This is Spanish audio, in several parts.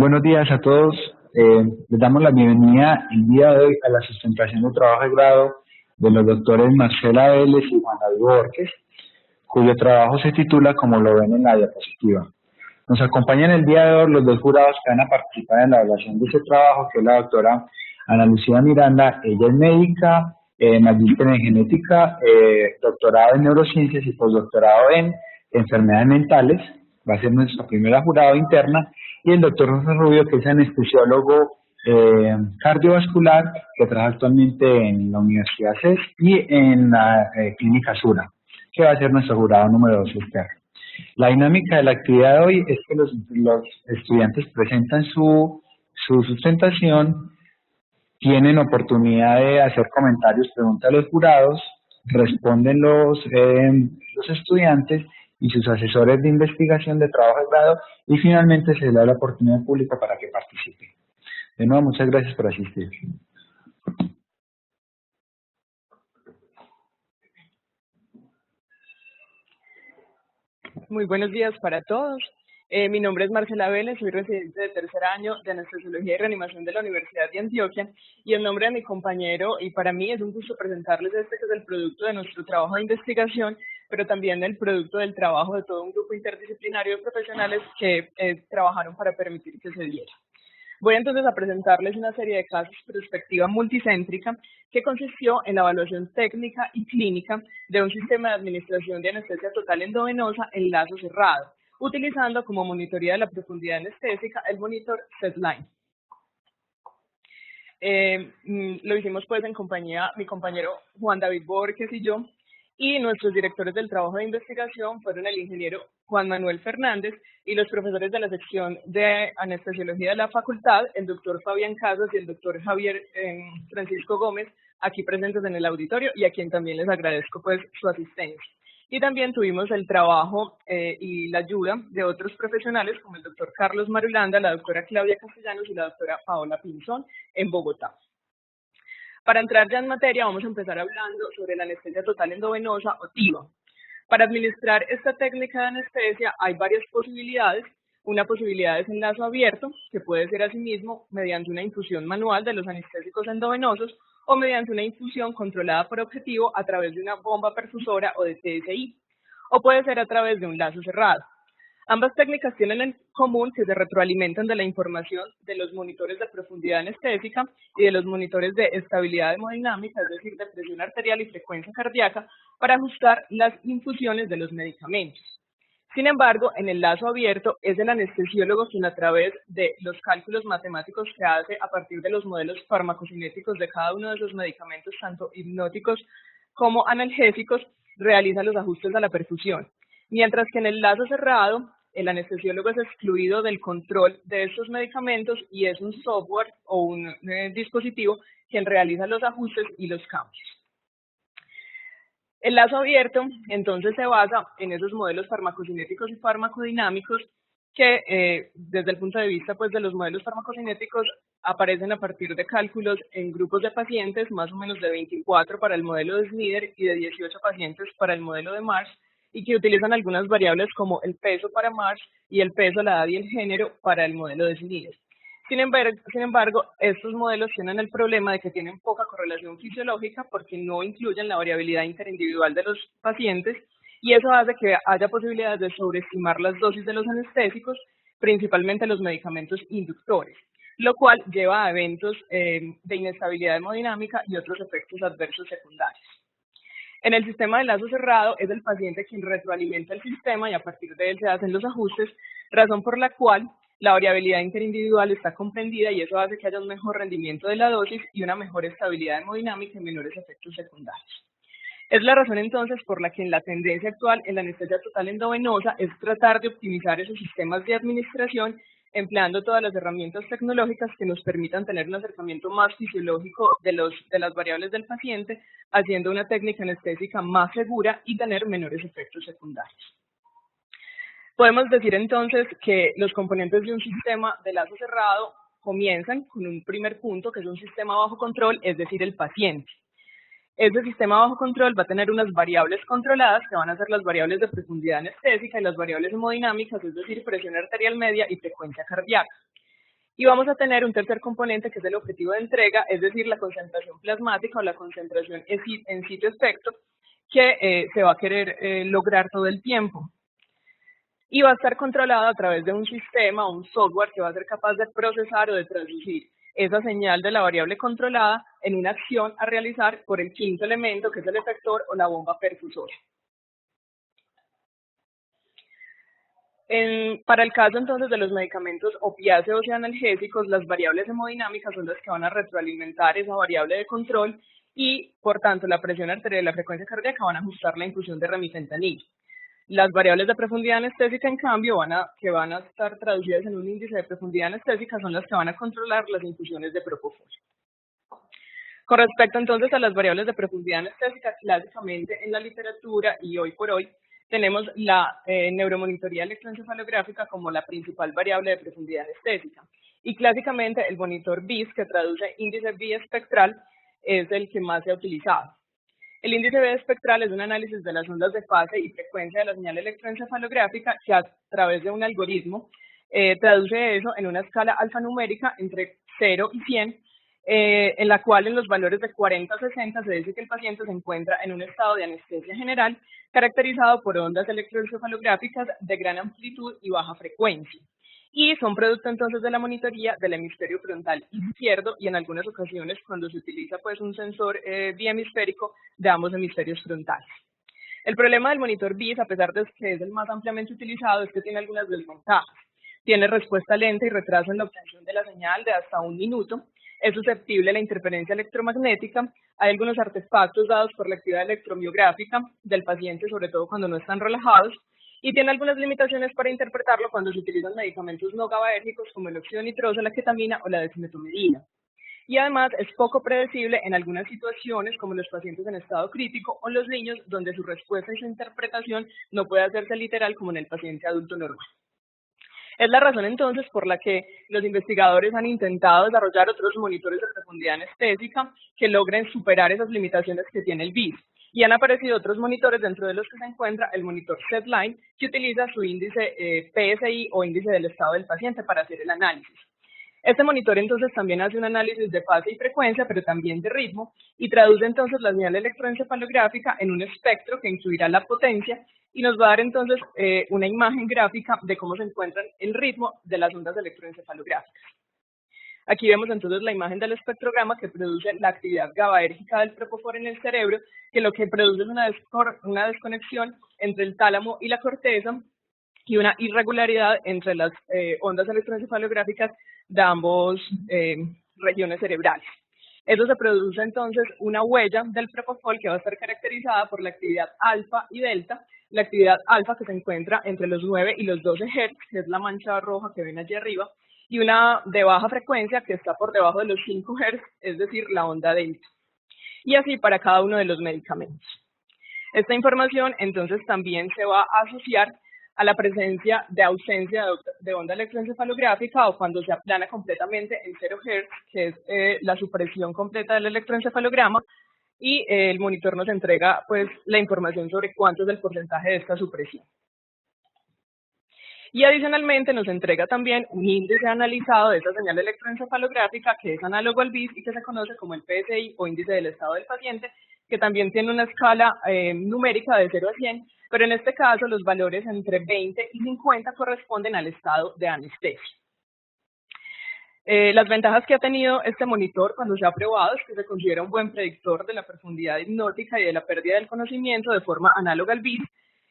Buenos días a todos. Les damos la bienvenida el día de hoy a la sustentación de trabajo de grado de los doctores Marcela Vélez y Juan David Borges, cuyo trabajo se titula Como lo ven en la diapositiva. Nos acompañan el día de hoy los dos jurados que van a participar en la evaluación de ese trabajo, que es la doctora Ana Lucía Miranda. Ella es médica, magíster en genética, doctorado en neurociencias y postdoctorado en enfermedades mentales. Va a ser nuestra primera jurado interna. Y el doctor José Rubio, que es anestesiólogo cardiovascular, que trabaja actualmente en la Universidad CES y en la Clínica Sura, que va a ser nuestro jurado número 2 externo. La dinámica de la actividad de hoy es que los estudiantes presentan su sustentación, tienen oportunidad de hacer comentarios, preguntas a los jurados, responden los estudiantes y sus asesores de investigación de trabajo de grado, y finalmente se le da la oportunidad al público para que participe. De nuevo, muchas gracias por asistir. Muy buenos días para todos. Mi nombre es Marcela Vélez, soy residente de tercer año de Anestesiología y Reanimación de la Universidad de Antioquia, y en nombre de mi compañero, y para mí es un gusto presentarles este que es el producto de nuestro trabajo de investigación, pero también el producto del trabajo de todo un grupo interdisciplinario de profesionales que trabajaron para permitir que se diera. Voy entonces a presentarles una serie de casos de perspectiva multicéntrica que consistió en la evaluación técnica y clínica de un sistema de administración de anestesia total endovenosa en lazo cerrado, utilizando como monitoría de la profundidad anestésica el monitor SedLine. Lo hicimos pues en compañía, mi compañero Juan David Borges y yo, y nuestros directores del trabajo de investigación fueron el ingeniero Juan Manuel Fernández y los profesores de la sección de anestesiología de la facultad, el doctor Fabián Casas y el doctor Javier Francisco Gómez, aquí presentes en el auditorio, y a quien también les agradezco pues su asistencia. Y también tuvimos el trabajo y la ayuda de otros profesionales como el doctor Carlos Marulanda, la doctora Claudia Castellanos y la doctora Paola Pinzón en Bogotá. Para entrar ya en materia, vamos a empezar hablando sobre la anestesia total endovenosa o TIVA. Para administrar esta técnica de anestesia hay varias posibilidades. Una posibilidad es en lazo abierto, que puede ser asimismo mediante una infusión manual de los anestésicos endovenosos o mediante una infusión controlada por objetivo a través de una bomba perfusora o de TSI, o puede ser a través de un lazo cerrado. Ambas técnicas tienen en común que se retroalimentan de la información de los monitores de profundidad anestésica y de los monitores de estabilidad hemodinámica, es decir, de presión arterial y frecuencia cardíaca, para ajustar las infusiones de los medicamentos. Sin embargo, en el lazo abierto es el anestesiólogo quien, a través de los cálculos matemáticos que hace a partir de los modelos farmacocinéticos de cada uno de esos medicamentos, tanto hipnóticos como analgésicos, realiza los ajustes a la perfusión. Mientras que en el lazo cerrado, el anestesiólogo es excluido del control de estos medicamentos y es un software o un dispositivo quien realiza los ajustes y los cambios. El lazo abierto, entonces, se basa en esos modelos farmacocinéticos y farmacodinámicos que, desde el punto de vista pues, de los modelos farmacocinéticos, aparecen a partir de cálculos en grupos de pacientes, más o menos de 24 para el modelo de Snyder y de 18 pacientes para el modelo de Marsh, y que utilizan algunas variables como el peso para Marsh y el peso, la edad y el género para el modelo de Snyder. Sin embargo, estos modelos tienen el problema de que tienen poca correlación fisiológica porque no incluyen la variabilidad interindividual de los pacientes, y eso hace que haya posibilidades de sobreestimar las dosis de los anestésicos, principalmente los medicamentos inductores, lo cual lleva a eventos de inestabilidad hemodinámica y otros efectos adversos secundarios. En el sistema de lazo cerrado es el paciente quien retroalimenta el sistema y a partir de él se hacen los ajustes, razón por la cual la variabilidad interindividual está comprendida y eso hace que haya un mejor rendimiento de la dosis y una mejor estabilidad hemodinámica y menores efectos secundarios. Es la razón entonces por la que en la tendencia actual en la anestesia total endovenosa es tratar de optimizar esos sistemas de administración empleando todas las herramientas tecnológicas que nos permitan tener un acercamiento más fisiológico de las variables del paciente, haciendo una técnica anestésica más segura y tener menores efectos secundarios. Podemos decir entonces que los componentes de un sistema de lazo cerrado comienzan con un primer punto, que es un sistema bajo control, es decir, el paciente. Este sistema bajo control va a tener unas variables controladas que van a ser las variables de profundidad anestésica y las variables hemodinámicas, es decir, presión arterial media y frecuencia cardíaca. Y vamos a tener un tercer componente que es el objetivo de entrega, es decir, la concentración plasmática o la concentración en sitio efecto que se va a querer lograr todo el tiempo. Y va a estar controlado a través de un sistema o un software que va a ser capaz de procesar o de traducir esa señal de la variable controlada en una acción a realizar por el quinto elemento, que es el efector o la bomba perfusora. Para el caso entonces de los medicamentos opiáceos y analgésicos, las variables hemodinámicas son las que van a retroalimentar esa variable de control y, por tanto, la presión arterial y la frecuencia cardíaca van a ajustar la infusión de remifentanil. Las variables de profundidad anestésica, en cambio, que van a estar traducidas en un índice de profundidad anestésica, son las que van a controlar las infusiones de propofol. Con respecto entonces a las variables de profundidad anestésica, clásicamente en la literatura y hoy por hoy, tenemos la neuromonitoría electroencefalográfica como la principal variable de profundidad anestésica. Y clásicamente el monitor BIS, que traduce índice biespectral, es el que más se ha utilizado. El índice biespectral es un análisis de las ondas de fase y frecuencia de la señal electroencefalográfica que a través de un algoritmo traduce eso en una escala alfanumérica entre 0 y 100, en la cual en los valores de 40 a 60 se dice que el paciente se encuentra en un estado de anestesia general caracterizado por ondas electroencefalográficas de gran amplitud y baja frecuencia. Y son producto entonces de la monitoría del hemisferio frontal izquierdo y en algunas ocasiones cuando se utiliza pues un sensor bihemisférico de ambos hemisferios frontales. El problema del monitor BIS, a pesar de que es el más ampliamente utilizado, es que tiene algunas desventajas. Tiene respuesta lenta y retraso en la obtención de la señal de hasta 1 minuto. Es susceptible a la interferencia electromagnética. Hay algunos artefactos dados por la actividad electromiográfica del paciente, sobre todo cuando no están relajados. Y tiene algunas limitaciones para interpretarlo cuando se utilizan medicamentos no GABAérgicos como el óxido nitroso, la ketamina o la dexmetomidina. Y además es poco predecible en algunas situaciones como los pacientes en estado crítico o los niños donde su respuesta y su interpretación no puede hacerse literal como en el paciente adulto normal. Es la razón entonces por la que los investigadores han intentado desarrollar otros monitores de profundidad anestésica que logren superar esas limitaciones que tiene el BIS. Y han aparecido otros monitores dentro de los que se encuentra el monitor SedLine, que utiliza su índice PSI o índice del estado del paciente para hacer el análisis. Este monitor entonces también hace un análisis de fase y frecuencia, pero también de ritmo, y traduce entonces la señal electroencefalográfica en un espectro que incluirá la potencia y nos va a dar entonces una imagen gráfica de cómo se encuentran el ritmo de las ondas electroencefalográficas. Aquí vemos entonces la imagen del espectrograma que produce la actividad GABAérgica del propofol en el cerebro, que lo que produce es una desconexión entre el tálamo y la corteza y una irregularidad entre las ondas electroencefalográficas de ambas regiones cerebrales. Eso se produce entonces una huella del propofol que va a estar caracterizada por la actividad alfa y delta. La actividad alfa que se encuentra entre los 9 y los 12 Hz, que es la mancha roja que ven allí arriba, y una de baja frecuencia que está por debajo de los 5 Hz, es decir, la onda delta. Y así para cada uno de los medicamentos. Esta información entonces también se va a asociar a la presencia de ausencia de onda electroencefalográfica o cuando se aplana completamente en 0 Hz, que es la supresión completa del electroencefalograma, y el monitor nos entrega pues la información sobre cuánto es el porcentaje de esta supresión. Y adicionalmente nos entrega también un índice analizado de esa señal electroencefalográfica que es análogo al BIS y que se conoce como el PSI o índice del estado del paciente, que también tiene una escala numérica de 0 a 100, pero en este caso los valores entre 20 y 50 corresponden al estado de anestesia. Las ventajas que ha tenido este monitor cuando se ha probado es que se considera un buen predictor de la profundidad hipnótica y de la pérdida del conocimiento de forma análoga al BIS,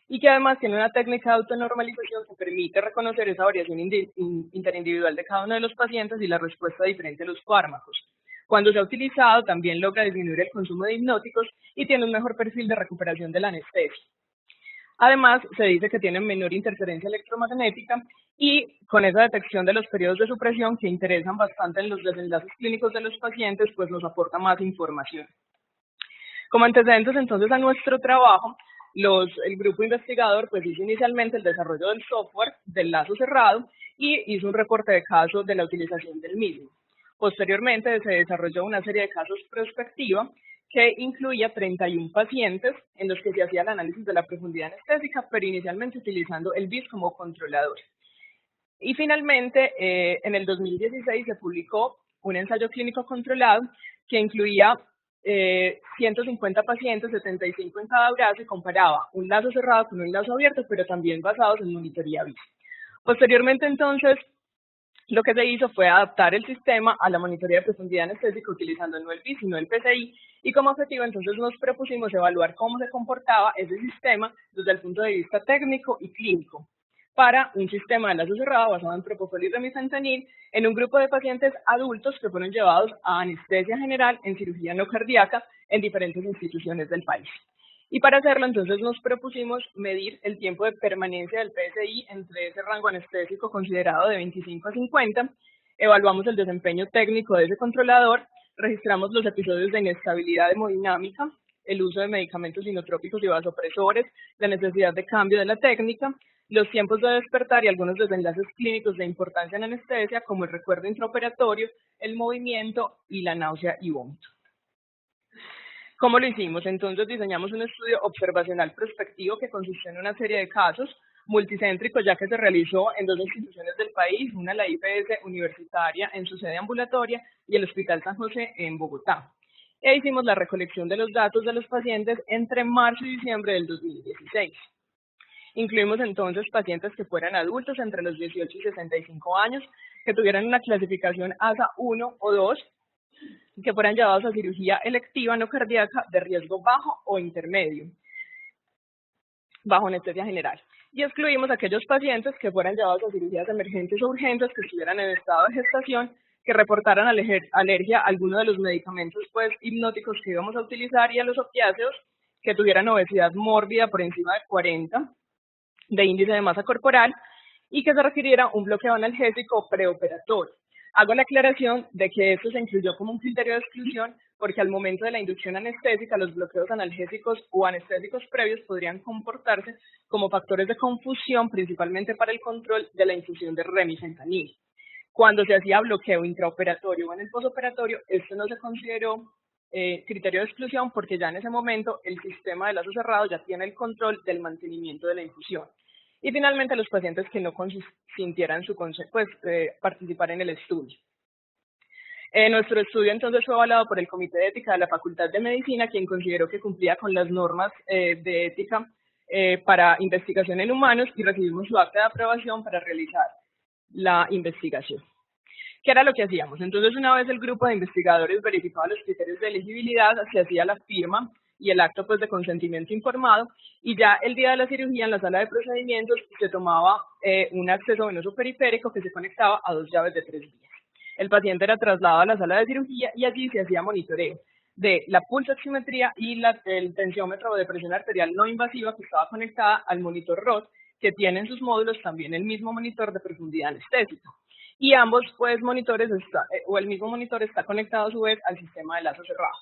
y que además tiene una técnica de autonormalización que permite reconocer esa variación interindividual de cada uno de los pacientes y la respuesta diferente a los fármacos. Cuando se ha utilizado, también logra disminuir el consumo de hipnóticos y tiene un mejor perfil de recuperación de la anestesia. Además, se dice que tiene menor interferencia electromagnética y con esa detección de los periodos de supresión que interesan bastante en los desenlaces clínicos de los pacientes, pues nos aporta más información. Como antecedentes entonces a nuestro trabajo, el grupo investigador pues hizo inicialmente el desarrollo del software del lazo cerrado y hizo un reporte de casos de la utilización del mismo. Posteriormente se desarrolló una serie de casos prospectiva que incluía 31 pacientes en los que se hacía el análisis de la profundidad anestésica, pero inicialmente utilizando el BIS como controlador. Y finalmente, en el 2016 se publicó un ensayo clínico controlado que incluía 150 pacientes, 75 en cada brazo, y comparaba un lazo cerrado con un lazo abierto, pero también basados en monitoría BIS. Posteriormente, entonces, lo que se hizo fue adaptar el sistema a la monitoría de profundidad anestésica utilizando no el BIS, sino el PCI, y como objetivo entonces nos propusimos evaluar cómo se comportaba ese sistema desde el punto de vista técnico y clínico para un sistema de lazo cerrado basado en propofol y remifentanil en un grupo de pacientes adultos que fueron llevados a anestesia general en cirugía no cardíaca en diferentes instituciones del país. Y para hacerlo, entonces, nos propusimos medir el tiempo de permanencia del PSI entre ese rango anestésico considerado de 25 a 50, evaluamos el desempeño técnico de ese controlador, registramos los episodios de inestabilidad hemodinámica, el uso de medicamentos inotrópicos y vasopresores, la necesidad de cambio de la técnica, los tiempos de despertar y algunos desenlaces clínicos de importancia en anestesia, como el recuerdo intraoperatorio, el movimiento y la náusea y vómito. ¿Cómo lo hicimos? Entonces diseñamos un estudio observacional prospectivo que consistió en una serie de casos multicéntricos, ya que se realizó en 2 instituciones del país, una la IPS universitaria en su sede ambulatoria y el Hospital San José en Bogotá. E hicimos la recolección de los datos de los pacientes entre marzo y diciembre del 2016. Incluimos entonces pacientes que fueran adultos entre los 18 y 65 años, que tuvieran una clasificación ASA 1 o 2, que fueran llevados a cirugía electiva no cardíaca de riesgo bajo o intermedio, bajo anestesia general. Y excluimos aquellos pacientes que fueran llevados a cirugías emergentes o urgentes, que estuvieran en estado de gestación, que reportaran alergia a alguno de los medicamentos hipnóticos que íbamos a utilizar y a los opiáceos, que tuvieran obesidad mórbida por encima de 40 de índice de masa corporal y que se requiriera un bloqueo analgésico preoperatorio. Hago la aclaración de que esto se incluyó como un criterio de exclusión porque al momento de la inducción anestésica los bloqueos analgésicos o anestésicos previos podrían comportarse como factores de confusión, principalmente para el control de la infusión de remifentanil. Cuando se hacía bloqueo intraoperatorio o en el posoperatorio, esto no se consideró criterio de exclusión porque ya en ese momento el sistema de lazo cerrado ya tiene el control del mantenimiento de la infusión. Y finalmente los pacientes que no consintieran participar en el estudio. Nuestro estudio entonces fue avalado por el Comité de Ética de la Facultad de Medicina, quien consideró que cumplía con las normas de ética para investigación en humanos y recibimos su acta de aprobación para realizar la investigación. ¿Qué era lo que hacíamos? Entonces, una vez el grupo de investigadores verificaba los criterios de elegibilidad, se hacía la firma y el acto de consentimiento informado, y ya el día de la cirugía en la sala de procedimientos se tomaba un acceso venoso periférico que se conectaba a 2 llaves de 3 vías. El paciente era trasladado a la sala de cirugía y allí se hacía monitoreo de la pulsoximetría y el tensiómetro de presión arterial no invasiva que estaba conectada al monitor ROS, que tiene en sus módulos también el mismo monitor de profundidad anestésica. Y ambos monitores, o el mismo monitor está conectado a su vez al sistema de lazo cerrado.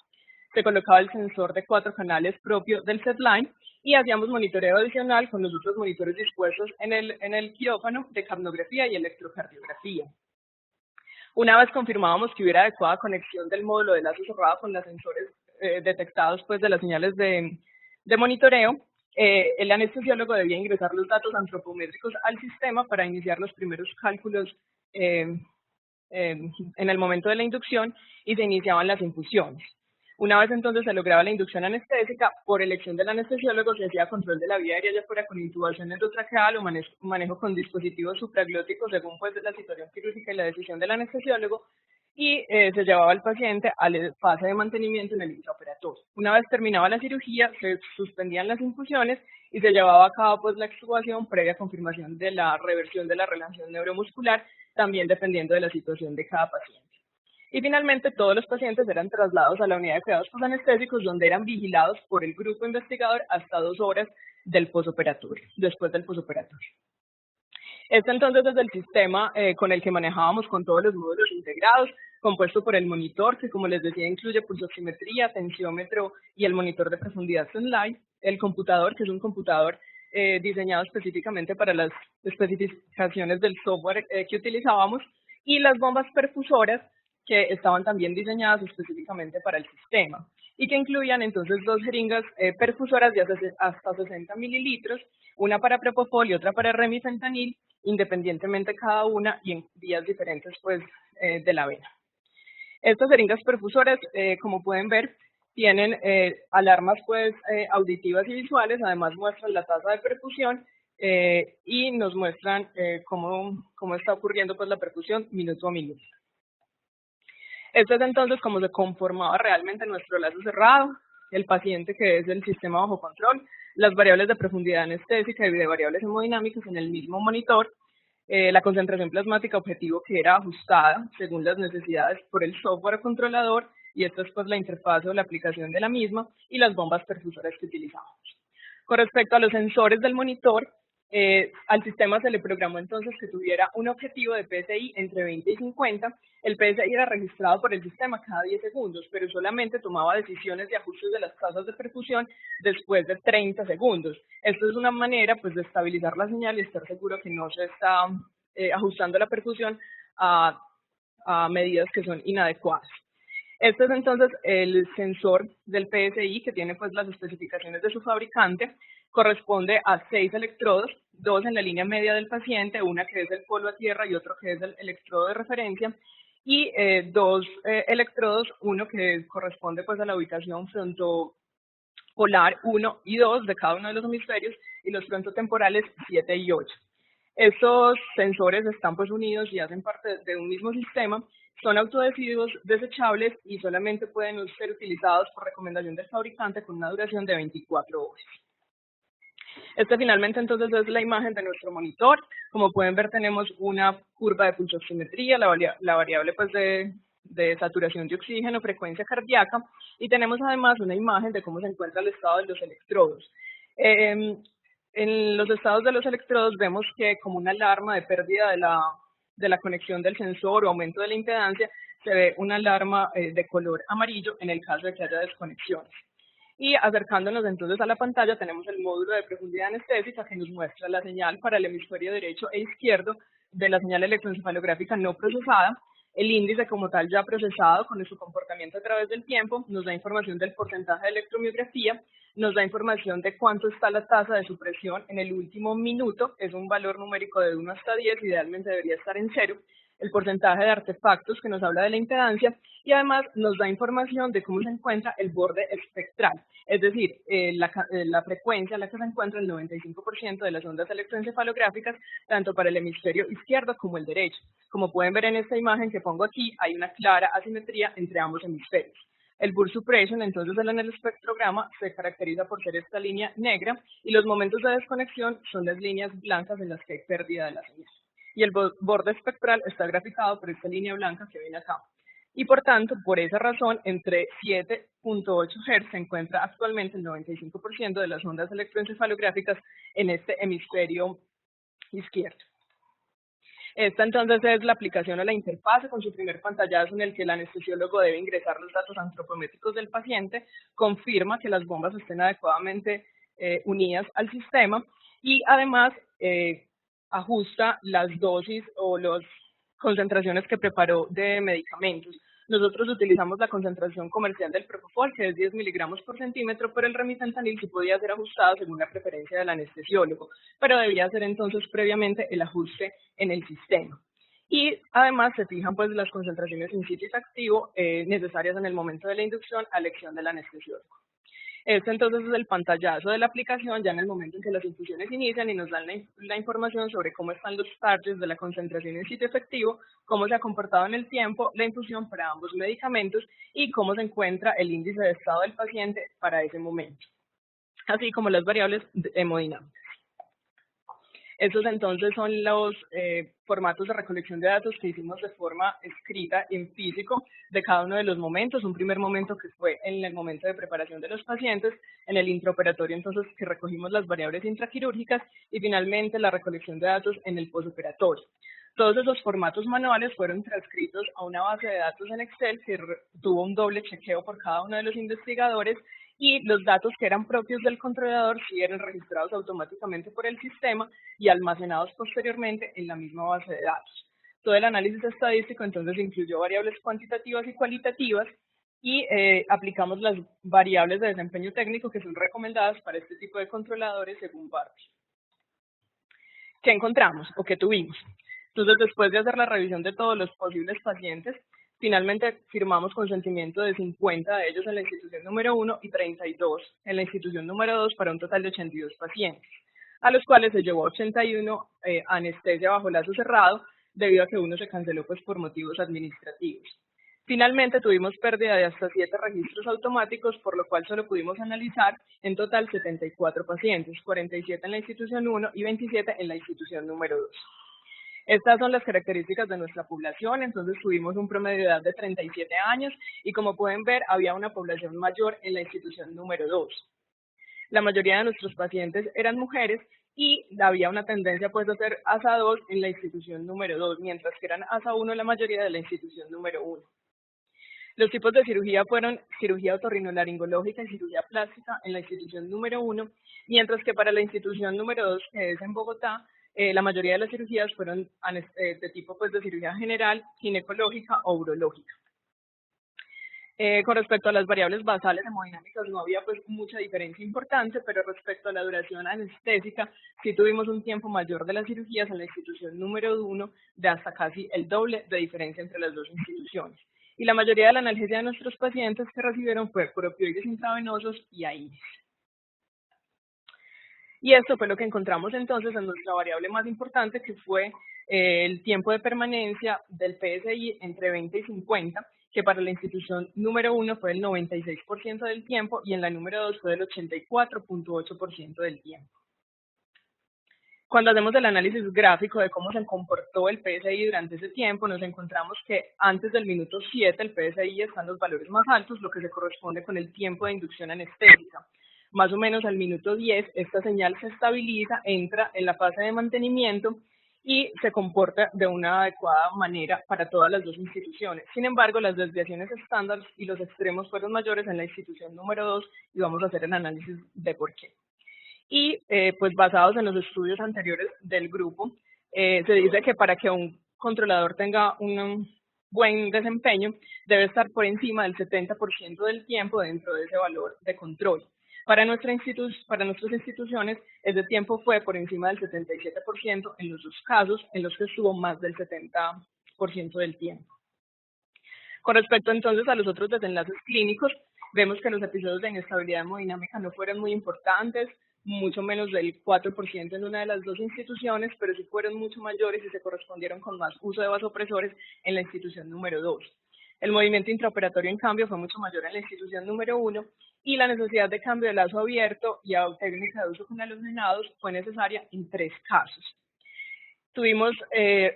Se colocaba el sensor de 4 canales propio del SedLine y hacíamos monitoreo adicional con los otros monitores dispuestos en el quirófano de capnografía y electrocardiografía. Una vez confirmábamos que hubiera adecuada conexión del módulo de lazo cerrado con los sensores detectados de las señales de monitoreo, el anestesiólogo debía ingresar los datos antropométricos al sistema para iniciar los primeros cálculos en el momento de la inducción y se iniciaban las infusiones. Una vez entonces se lograba la inducción anestésica, por elección del anestesiólogo se hacía control de la vía aérea, ya fuera con intubación endotraqueal o manejo con dispositivos supraglóticos según la situación quirúrgica y la decisión del anestesiólogo, y se llevaba al paciente a la fase de mantenimiento en el intraoperatorio. Una vez terminaba la cirugía, se suspendían las infusiones y se llevaba a cabo la extubación previa confirmación de la reversión de la relajación neuromuscular, también dependiendo de la situación de cada paciente. Y finalmente, todos los pacientes eran trasladados a la unidad de cuidados posanestésicos, donde eran vigilados por el grupo investigador hasta 2 horas del posoperatorio, después del posoperatorio. Este entonces es el sistema con el que manejábamos con todos los módulos integrados, compuesto por el monitor, que como les decía incluye pulsoximetría, tensiómetro y el monitor de profundidad SedLine, el computador, que es un computador diseñado específicamente para las especificaciones del software que utilizábamos, y las bombas perfusoras, que estaban también diseñadas específicamente para el sistema. y que incluían entonces 2 jeringas perfusoras de hasta 60 mililitros, una para propofol y otra para remifentanil, independientemente cada una y en vías diferentes pues, de la vena. Estas jeringas perfusoras, como pueden ver, tienen alarmas pues, auditivas y visuales, además muestran la tasa de perfusión y nos muestran cómo está ocurriendo pues, la perfusión minuto a minuto. Esto es entonces como se conformaba realmente nuestro lazo cerrado, el paciente que es el sistema bajo control, las variables de profundidad anestésica y de variables hemodinámicas en el mismo monitor, la concentración plasmática objetivo que era ajustada según las necesidades por el software controlador, y esto es pues la interfaz o la aplicación de la misma, y las bombas perfusoras que utilizamos. Con respecto a los sensores del monitor, al sistema se le programó entonces que tuviera un objetivo de PSI entre 20 y 50. El PSI era registrado por el sistema cada 10 segundos, pero solamente tomaba decisiones de ajustes de las tasas de perfusión después de 30 segundos. Esto es una manera pues, de estabilizar la señal y estar seguro que no se está ajustando la perfusión a medidas que son inadecuadas. Este es entonces el sensor del PSI que tiene pues las especificaciones de su fabricante. Corresponde a 6 electrodos, 2 en la línea media del paciente, una que es el polo a tierra y otro que es el electrodo de referencia, y 2 electrodos, uno que corresponde pues a la ubicación frontopolar 1 y 2 de cada uno de los hemisferios, y los frontotemporales 7 y 8. Estos sensores están pues unidos y hacen parte de un mismo sistema. Son autoadhesivos, desechables y solamente pueden ser utilizados por recomendación del fabricante con una duración de 24 horas. Esta finalmente entonces es la imagen de nuestro monitor. Como pueden ver tenemos una curva de pulsoximetría, la variable pues de saturación de oxígeno, frecuencia cardíaca, y tenemos además una imagen de cómo se encuentra el estado de los electrodos. En los estados de los electrodos vemos que como una alarma de pérdida de la conexión del sensor o aumento de la impedancia, se ve una alarma de color amarillo en el caso de que haya desconexiones. Y acercándonos entonces a la pantalla tenemos el módulo de profundidad anestésica que nos muestra la señal para el hemisferio derecho e izquierdo de la señal electroencefalográfica no procesada. El índice como tal ya procesado con su comportamiento a través del tiempo nos da información del porcentaje de electromiografía, nos da información de cuánto está la tasa de supresión en el último minuto, es un valor numérico de 1 hasta 10, idealmente debería estar en 0, el porcentaje de artefactos que nos habla de la impedancia, y además nos da información de cómo se encuentra el borde espectral, es decir, la frecuencia en la que se encuentra el 95% de las ondas electroencefalográficas, tanto para el hemisferio izquierdo como el derecho. Como pueden ver en esta imagen que pongo aquí, hay una clara asimetría entre ambos hemisferios. El burst suppression, entonces, en el espectrograma se caracteriza por ser esta línea negra, y los momentos de desconexión son las líneas blancas en las que hay pérdida de la señal. Y el borde espectral está graficado por esta línea blanca que ven acá. Y por tanto, por esa razón, entre 7.8 Hz se encuentra actualmente el 95% de las ondas electroencefalográficas en este hemisferio izquierdo. Esta entonces es la aplicación o la interfaz con su primer pantallazo en el que el anestesiólogo debe ingresar los datos antropométricos del paciente, confirma que las bombas estén adecuadamente unidas al sistema y además ajusta las dosis o las concentraciones que preparó de medicamentos. Nosotros utilizamos la concentración comercial del propofol, que es 10 miligramos por centímetro, pero el remifentanil sí podía ser ajustado según la preferencia del anestesiólogo, pero debía hacer entonces previamente el ajuste en el sistema. Y además se fijan pues las concentraciones in situ activo necesarias en el momento de la inducción a elección del anestesiólogo. Este entonces es el pantallazo de la aplicación ya en el momento en que las infusiones inician y nos dan la información sobre cómo están los targets de la concentración en sitio efectivo, cómo se ha comportado en el tiempo la infusión para ambos medicamentos y cómo se encuentra el índice de estado del paciente para ese momento, así como las variables hemodinámicas. Estos entonces son los formatos de recolección de datos que hicimos de forma escrita en físico de cada uno de los momentos. Un primer momento que fue en el momento de preparación de los pacientes, en el intraoperatorio entonces que recogimos las variables intraquirúrgicas y finalmente la recolección de datos en el postoperatorio. Todos esos formatos manuales fueron transcritos a una base de datos en Excel que tuvo un doble chequeo por cada uno de los investigadores y los datos que eran propios del controlador sí eran registrados automáticamente por el sistema y almacenados posteriormente en la misma base de datos. Todo el análisis estadístico entonces incluyó variables cuantitativas y cualitativas y aplicamos las variables de desempeño técnico que son recomendadas para este tipo de controladores según Barbie. ¿Qué encontramos o qué tuvimos? Entonces, después de hacer la revisión de todos los posibles pacientes, finalmente firmamos consentimiento de 50 de ellos en la institución número 1 y 32 en la institución número 2 para un total de 82 pacientes, a los cuales se llevó 81 anestesia bajo lazo cerrado debido a que uno se canceló pues por motivos administrativos. Finalmente tuvimos pérdida de hasta 7 registros automáticos, por lo cual solo pudimos analizar en total 74 pacientes, 47 en la institución 1 y 27 en la institución número 2. Estas son las características de nuestra población. Entonces tuvimos un promedio de edad de 37 años y, como pueden ver, había una población mayor en la institución número 2. La mayoría de nuestros pacientes eran mujeres y había una tendencia pues a ser ASA 2 en la institución número 2, mientras que eran ASA 1 la mayoría de la institución número 1. Los tipos de cirugía fueron cirugía otorrinolaringológica y cirugía plástica en la institución número 1, mientras que para la institución número 2, que es en Bogotá, la mayoría de las cirugías fueron de tipo pues, de cirugía general, ginecológica o urológica. Con respecto a las variables basales hemodinámicas no había pues mucha diferencia importante, pero respecto a la duración anestésica sí tuvimos un tiempo mayor de las cirugías en la institución número 1 de hasta casi el doble de diferencia entre las dos instituciones. Y la mayoría de la analgesia de nuestros pacientes que recibieron fue por opioides intravenosos y AINES. Y esto fue lo que encontramos entonces en nuestra variable más importante, que fue el tiempo de permanencia del PSI entre 20 y 50, que para la institución número 1 fue el 96% del tiempo y en la número 2 fue el 84.8% del tiempo. Cuando hacemos el análisis gráfico de cómo se comportó el PSI durante ese tiempo, nos encontramos que antes del minuto 7 el PSI está en los valores más altos, lo que se corresponde con el tiempo de inducción anestésica. Más o menos al minuto 10, esta señal se estabiliza, entra en la fase de mantenimiento y se comporta de una adecuada manera para todas las dos instituciones. Sin embargo, las desviaciones estándar y los extremos fueron mayores en la institución número 2 y vamos a hacer el análisis de por qué. Y pues basados en los estudios anteriores del grupo, se dice que para que un controlador tenga un buen desempeño, debe estar por encima del 70% del tiempo dentro de ese valor de control. Para nuestras instituciones, ese tiempo fue por encima del 77% en los dos casos, en los que estuvo más del 70% del tiempo. Con respecto entonces a los otros desenlaces clínicos, vemos que los episodios de inestabilidad hemodinámica no fueron muy importantes, mucho menos del 4% en una de las dos instituciones, pero sí fueron mucho mayores y se correspondieron con más uso de vasopresores en la institución número 2. El movimiento intraoperatorio, en cambio, fue mucho mayor en la institución número 1 y la necesidad de cambio de lazo abierto y técnica de uso con halogenados fue necesaria en 3 casos. Tuvimos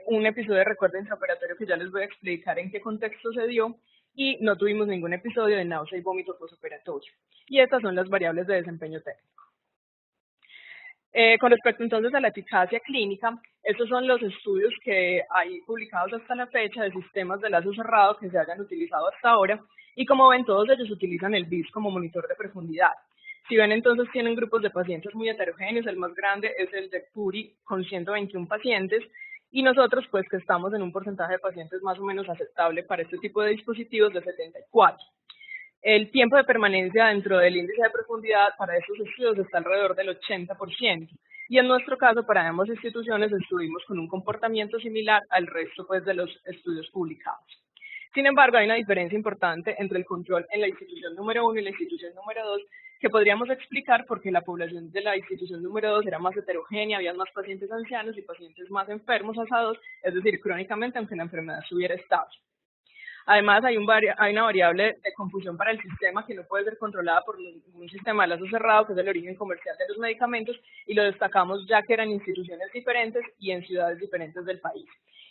un episodio de recuerdo intraoperatorio que ya les voy a explicar en qué contexto se dio y no tuvimos ningún episodio de náusea y vómito postoperatorio. Y estas son las variables de desempeño técnico. Con respecto entonces a la eficacia clínica, estos son los estudios que hay publicados hasta la fecha de sistemas de lazo cerrado que se hayan utilizado hasta ahora y como ven todos ellos utilizan el BIS como monitor de profundidad. Si ven entonces tienen grupos de pacientes muy heterogéneos, el más grande es el de PURI con 121 pacientes y nosotros pues que estamos en un porcentaje de pacientes más o menos aceptable para este tipo de dispositivos de 74. El tiempo de permanencia dentro del índice de profundidad para estos estudios está alrededor del 80%. Y en nuestro caso, para ambas instituciones, estuvimos con un comportamiento similar al resto pues, de los estudios publicados. Sin embargo, hay una diferencia importante entre el control en la institución número 1 y la institución número 2, que podríamos explicar porque la población de la institución número 2 era más heterogénea, había más pacientes ancianos y pacientes más enfermos ASA2, es decir, crónicamente, aunque la enfermedad estuviera estable. Además, hay una variable de confusión para el sistema que no puede ser controlada por ningún sistema de lazo cerrado, que es el origen comercial de los medicamentos, y lo destacamos ya que eran instituciones diferentes y en ciudades diferentes del país.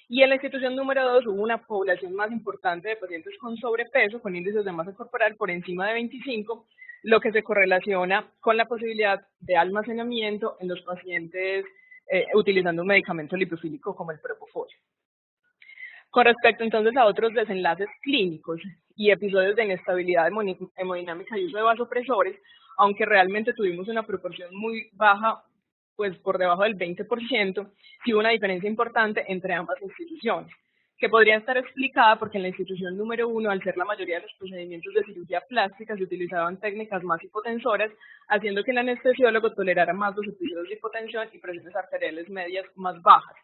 Y en la institución número 2 hubo una población más importante de pacientes con sobrepeso, con índices de masa corporal por encima de 25, lo que se correlaciona con la posibilidad de almacenamiento en los pacientes utilizando un medicamento lipofílico como el propofol. Con respecto entonces a otros desenlaces clínicos y episodios de inestabilidad hemodinámica y uso de vasopresores, aunque realmente tuvimos una proporción muy baja, pues por debajo del 20%, sí hubo una diferencia importante entre ambas instituciones. que podría estar explicada porque en la institución número 1, al ser la mayoría de los procedimientos de cirugía plástica, se utilizaban técnicas más hipotensoras, haciendo que el anestesiólogo tolerara más los episodios de hipotensión y presiones arteriales medias más bajas.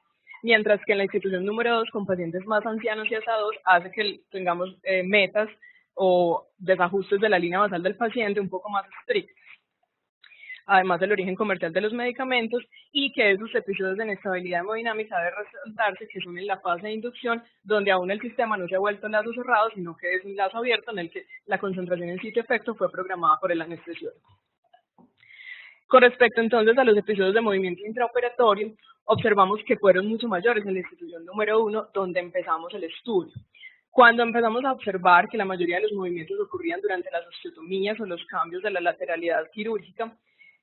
Mientras que en la institución número 2, con pacientes más ancianos y asados, hace que tengamos metas o desajustes de la línea basal del paciente un poco más estrictos. Además del origen comercial de los medicamentos, y que esos episodios de inestabilidad hemodinámica debe resaltarse que son en la fase de inducción, donde aún el sistema no se ha vuelto lazo cerrado, sino que es un lazo abierto en el que la concentración en sitio efecto fue programada por el anestesiólogo. Con respecto entonces a los episodios de movimiento intraoperatorio, observamos que fueron mucho mayores en la institución número 1, donde empezamos el estudio. Cuando empezamos a observar que la mayoría de los movimientos ocurrían durante las osteotomías o los cambios de la lateralidad quirúrgica,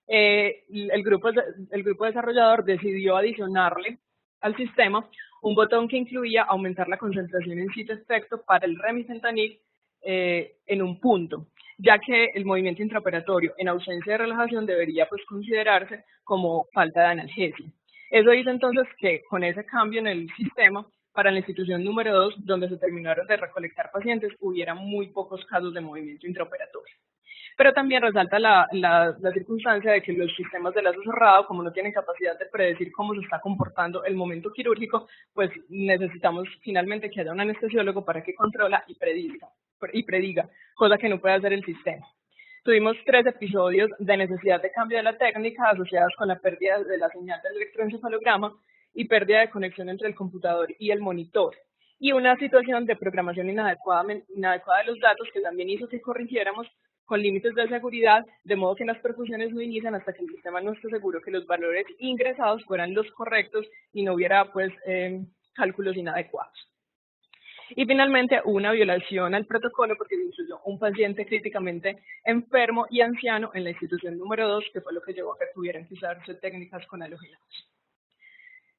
el grupo desarrollador decidió adicionarle al sistema un botón que incluía aumentar la concentración en sitio efecto para el remifentanil en un punto, ya que el movimiento intraoperatorio en ausencia de relajación debería pues considerarse como falta de analgesia. Eso hizo entonces que con ese cambio en el sistema, para la institución número 2, donde se terminaron de recolectar pacientes, hubiera muy pocos casos de movimiento intraoperatorio. Pero también resalta la circunstancia de que los sistemas de lazo cerrado, como no tienen capacidad de predecir cómo se está comportando el momento quirúrgico, pues necesitamos finalmente que haya un anestesiólogo para que controla y prediga, cosa que no puede hacer el sistema. Tuvimos 3 episodios de necesidad de cambio de la técnica asociados con la pérdida de la señal del electroencefalograma y pérdida de conexión entre el computador y el monitor, y una situación de programación inadecuada de los datos que también hizo que corrigiéramos con límites de seguridad, de modo que las perfusiones no inician hasta que el sistema no esté seguro que los valores ingresados fueran los correctos y no hubiera pues cálculos inadecuados. Y finalmente hubo una violación al protocolo porque se incluyó un paciente críticamente enfermo y anciano en la institución número 2, que fue lo que llevó a que tuvieran que usarse técnicas con halogénados.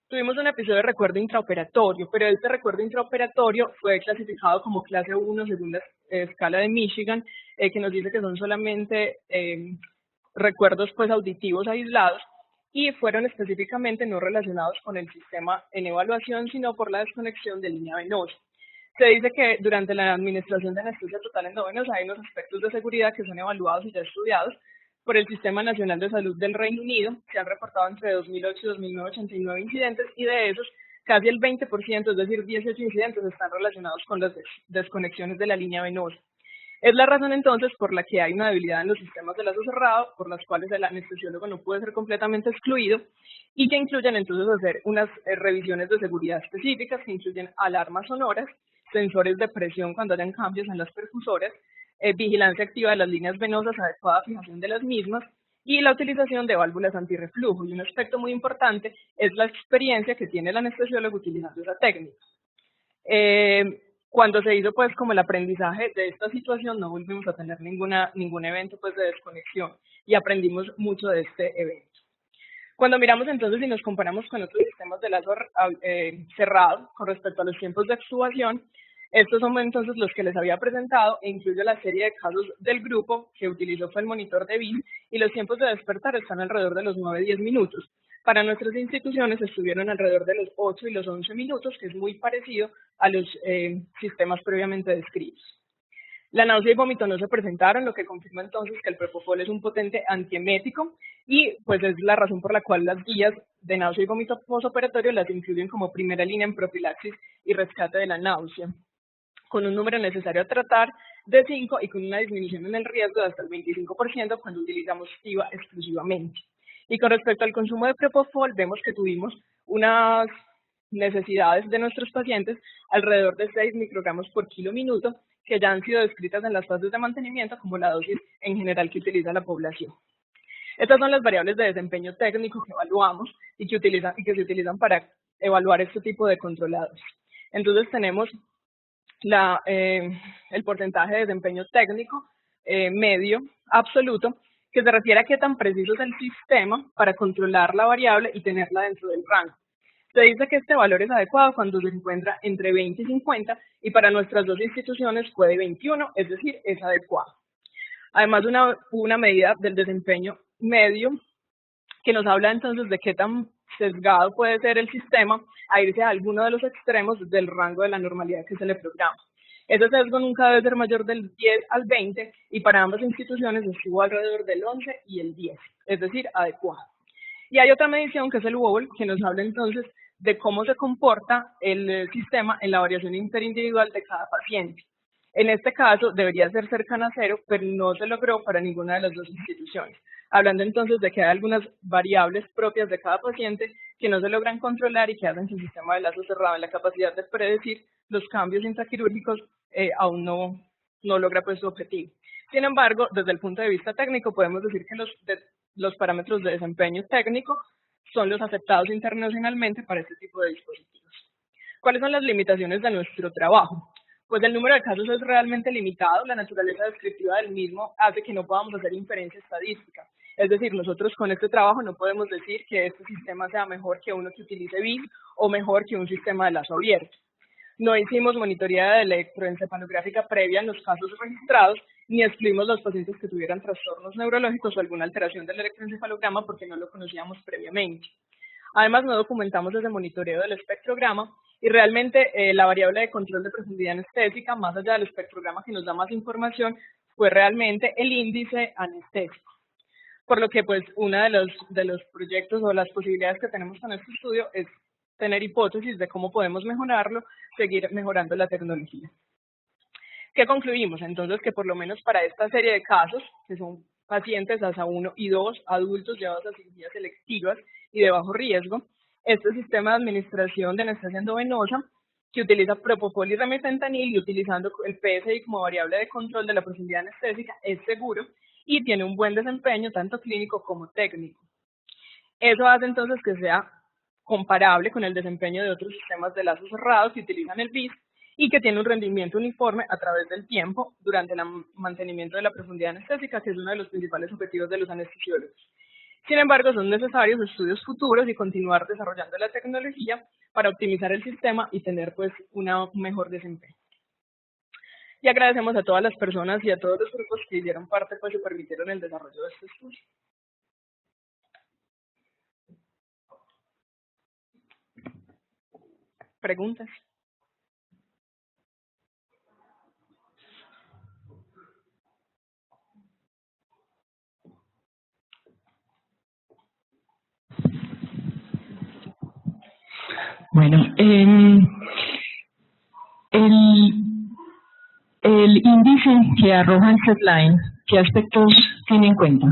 Tuvimos un episodio de recuerdo intraoperatorio, pero este recuerdo intraoperatorio fue clasificado como clase 1 según la escala de Michigan, que nos dice que son solamente recuerdos pues auditivos aislados y fueron específicamente no relacionados con el sistema en evaluación, sino por la desconexión de línea venosa. Se dice que durante la administración de anestesia total endovenosa hay unos aspectos de seguridad que son evaluados y ya estudiados por el Sistema Nacional de Salud del Reino Unido. Se han reportado entre 2008 y 2009 89 incidentes, y de esos casi el 20%, es decir, 18 incidentes, están relacionados con las desconexiones de la línea venosa. Es la razón entonces por la que hay una debilidad en los sistemas de lazo cerrado, por las cuales el anestesiólogo no puede ser completamente excluido, y que incluyen entonces hacer unas revisiones de seguridad específicas que incluyen alarmas sonoras, sensores de presión cuando hayan cambios en las perfusoras, vigilancia activa de las líneas venosas, adecuada fijación de las mismas, y la utilización de válvulas antirreflujo. Y un aspecto muy importante es la experiencia que tiene el anestesiólogo utilizando esa técnica. Cuando se hizo pues como el aprendizaje de esta situación, no volvimos a tener ningún evento pues de desconexión, y aprendimos mucho de este evento. Cuando miramos entonces y nos comparamos con otros sistemas de lazo cerrado con respecto a los tiempos de extubación, estos son entonces los que les había presentado, e incluye la serie de casos del grupo que utilizó fue el monitor de BIM, y los tiempos de despertar están alrededor de los 9-10 minutos. Para nuestras instituciones estuvieron alrededor de los 8 y los 11 minutos, que es muy parecido a los sistemas previamente descritos. La náusea y vómito no se presentaron, lo que confirma entonces que el propofol es un potente antiemético, y pues es la razón por la cual las guías de náusea y vómito postoperatorio las incluyen como primera línea en profilaxis y rescate de la náusea, con un número necesario a tratar de 5 y con una disminución en el riesgo de hasta el 25% cuando utilizamos TIVA exclusivamente. Y con respecto al consumo de propofol, vemos que tuvimos unas necesidades de nuestros pacientes alrededor de 6 microgramos por kilo minuto, que ya han sido descritas en las fases de mantenimiento como la dosis en general que utiliza la población. Estas son las variables de desempeño técnico que evaluamos y que se utilizan para evaluar este tipo de controlados. Entonces tenemos el porcentaje de desempeño técnico medio absoluto, que se refiere a qué tan preciso es el sistema para controlar la variable y tenerla dentro del rango. Se dice que este valor es adecuado cuando se encuentra entre 20 y 50, y para nuestras dos instituciones fue de 21, es decir, es adecuado. Además, una medida del desempeño medio que nos habla entonces de qué tan sesgado puede ser el sistema a irse a alguno de los extremos del rango de la normalidad que se le programa. Ese sesgo nunca debe ser mayor del 10 al 20 y para ambas instituciones estuvo alrededor del 11 y el 10, es decir, adecuado. Y hay otra medición que es el Wobble, que nos habla entonces de cómo se comporta el sistema en la variación interindividual de cada paciente. En este caso debería ser cercana a 0, pero no se logró para ninguna de las dos instituciones. Hablando entonces de que hay algunas variables propias de cada paciente que no se logran controlar y que hacen que el sistema de lazo cerrado en la capacidad de predecir los cambios intraquirúrgicos aún no logra pues su objetivo. Sin embargo, desde el punto de vista técnico podemos decir que los parámetros de desempeño técnico son los aceptados internacionalmente para este tipo de dispositivos. ¿Cuáles son las limitaciones de nuestro trabajo? Pues el número de casos es realmente limitado, la naturaleza descriptiva del mismo hace que no podamos hacer inferencia estadística. Es decir, nosotros con este trabajo no podemos decir que este sistema sea mejor que uno que utilice BIM o mejor que un sistema de lazo abierto. No hicimos monitoría de electroencefalográfica previa en los casos registrados, ni excluimos los pacientes que tuvieran trastornos neurológicos o alguna alteración del electroencefalograma porque no lo conocíamos previamente. Además, no documentamos ese monitoreo del espectrograma y realmente la variable de control de profundidad anestésica, más allá del espectrograma que nos da más información, fue realmente el índice anestésico. Por lo que, pues, uno de los proyectos o las posibilidades que tenemos con este estudio es tener hipótesis de cómo podemos mejorarlo, seguir mejorando la tecnología. ¿Qué concluimos? Entonces, que por lo menos para esta serie de casos, que son pacientes ASA 1 y 2, adultos llevados a cirugías selectivas y de bajo riesgo, este sistema de administración de anestesia endovenosa, que utiliza propofol y remifentanil y utilizando el PSI como variable de control de la profundidad anestésica, es seguro y tiene un buen desempeño tanto clínico como técnico. Eso hace entonces que sea comparable con el desempeño de otros sistemas de lazos cerrados que utilizan el BIS y que tiene un rendimiento uniforme a través del tiempo durante el mantenimiento de la profundidad anestésica, que es uno de los principales objetivos de los anestesiólogos. Sin embargo, son necesarios estudios futuros y continuar desarrollando la tecnología para optimizar el sistema y tener pues un mejor desempeño. Y agradecemos a todas las personas y a todos los grupos que hicieron parte pues y permitieron el desarrollo de este estudio. ¿Preguntas? Bueno, el índice que arroja el setline, ¿qué aspectos tiene en cuenta?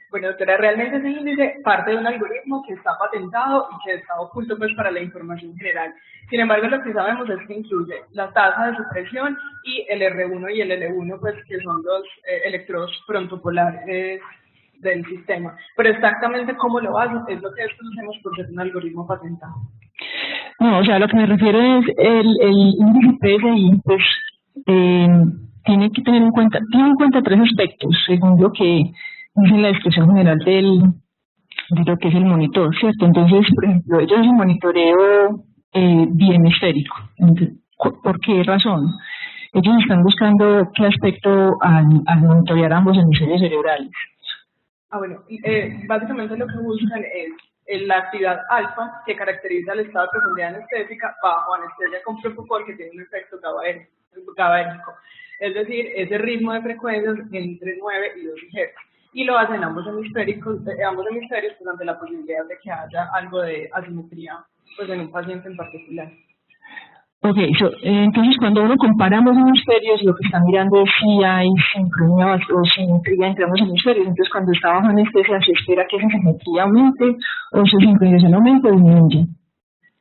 Bueno, doctora, realmente ese índice parte de un algoritmo que está patentado y que está oculto pues para la información general. Sin embargo, lo que sabemos es que incluye la tasa de supresión y el R1 y el L1, pues que son los electrodos frontopolares del sistema. Pero exactamente cómo lo hacen es lo que desconocemos por ser un algoritmo patentado. No, o sea, lo que me refiero es el índice PSI, pues tiene que tener en cuenta, tres aspectos, según lo que dice la descripción general de lo que es el monitor, ¿cierto? Entonces, por ejemplo, ellos hacen monitoreo bihemisférico. ¿Por qué razón? Ellos están buscando qué aspecto al monitorear ambos hemisferios cerebrales. Bueno, básicamente lo que buscan es la actividad alfa que caracteriza el estado de profundidad anestésica bajo anestesia con propofol, que tiene un efecto GABAérgico. Es decir, ese ritmo de frecuencias entre 9 y 12 Hz. Y lo hacen ambos hemisferios pues, ante la posibilidad de que haya algo de asimetría pues, en un paciente en particular. Ok, entonces cuando uno compara ambos hemisferios, lo que está mirando es si hay sincronía o simetría entre ambos hemisferios. Entonces cuando está bajo anestesia se espera que esa simetría aumente o su sincronización aumente o disminuye.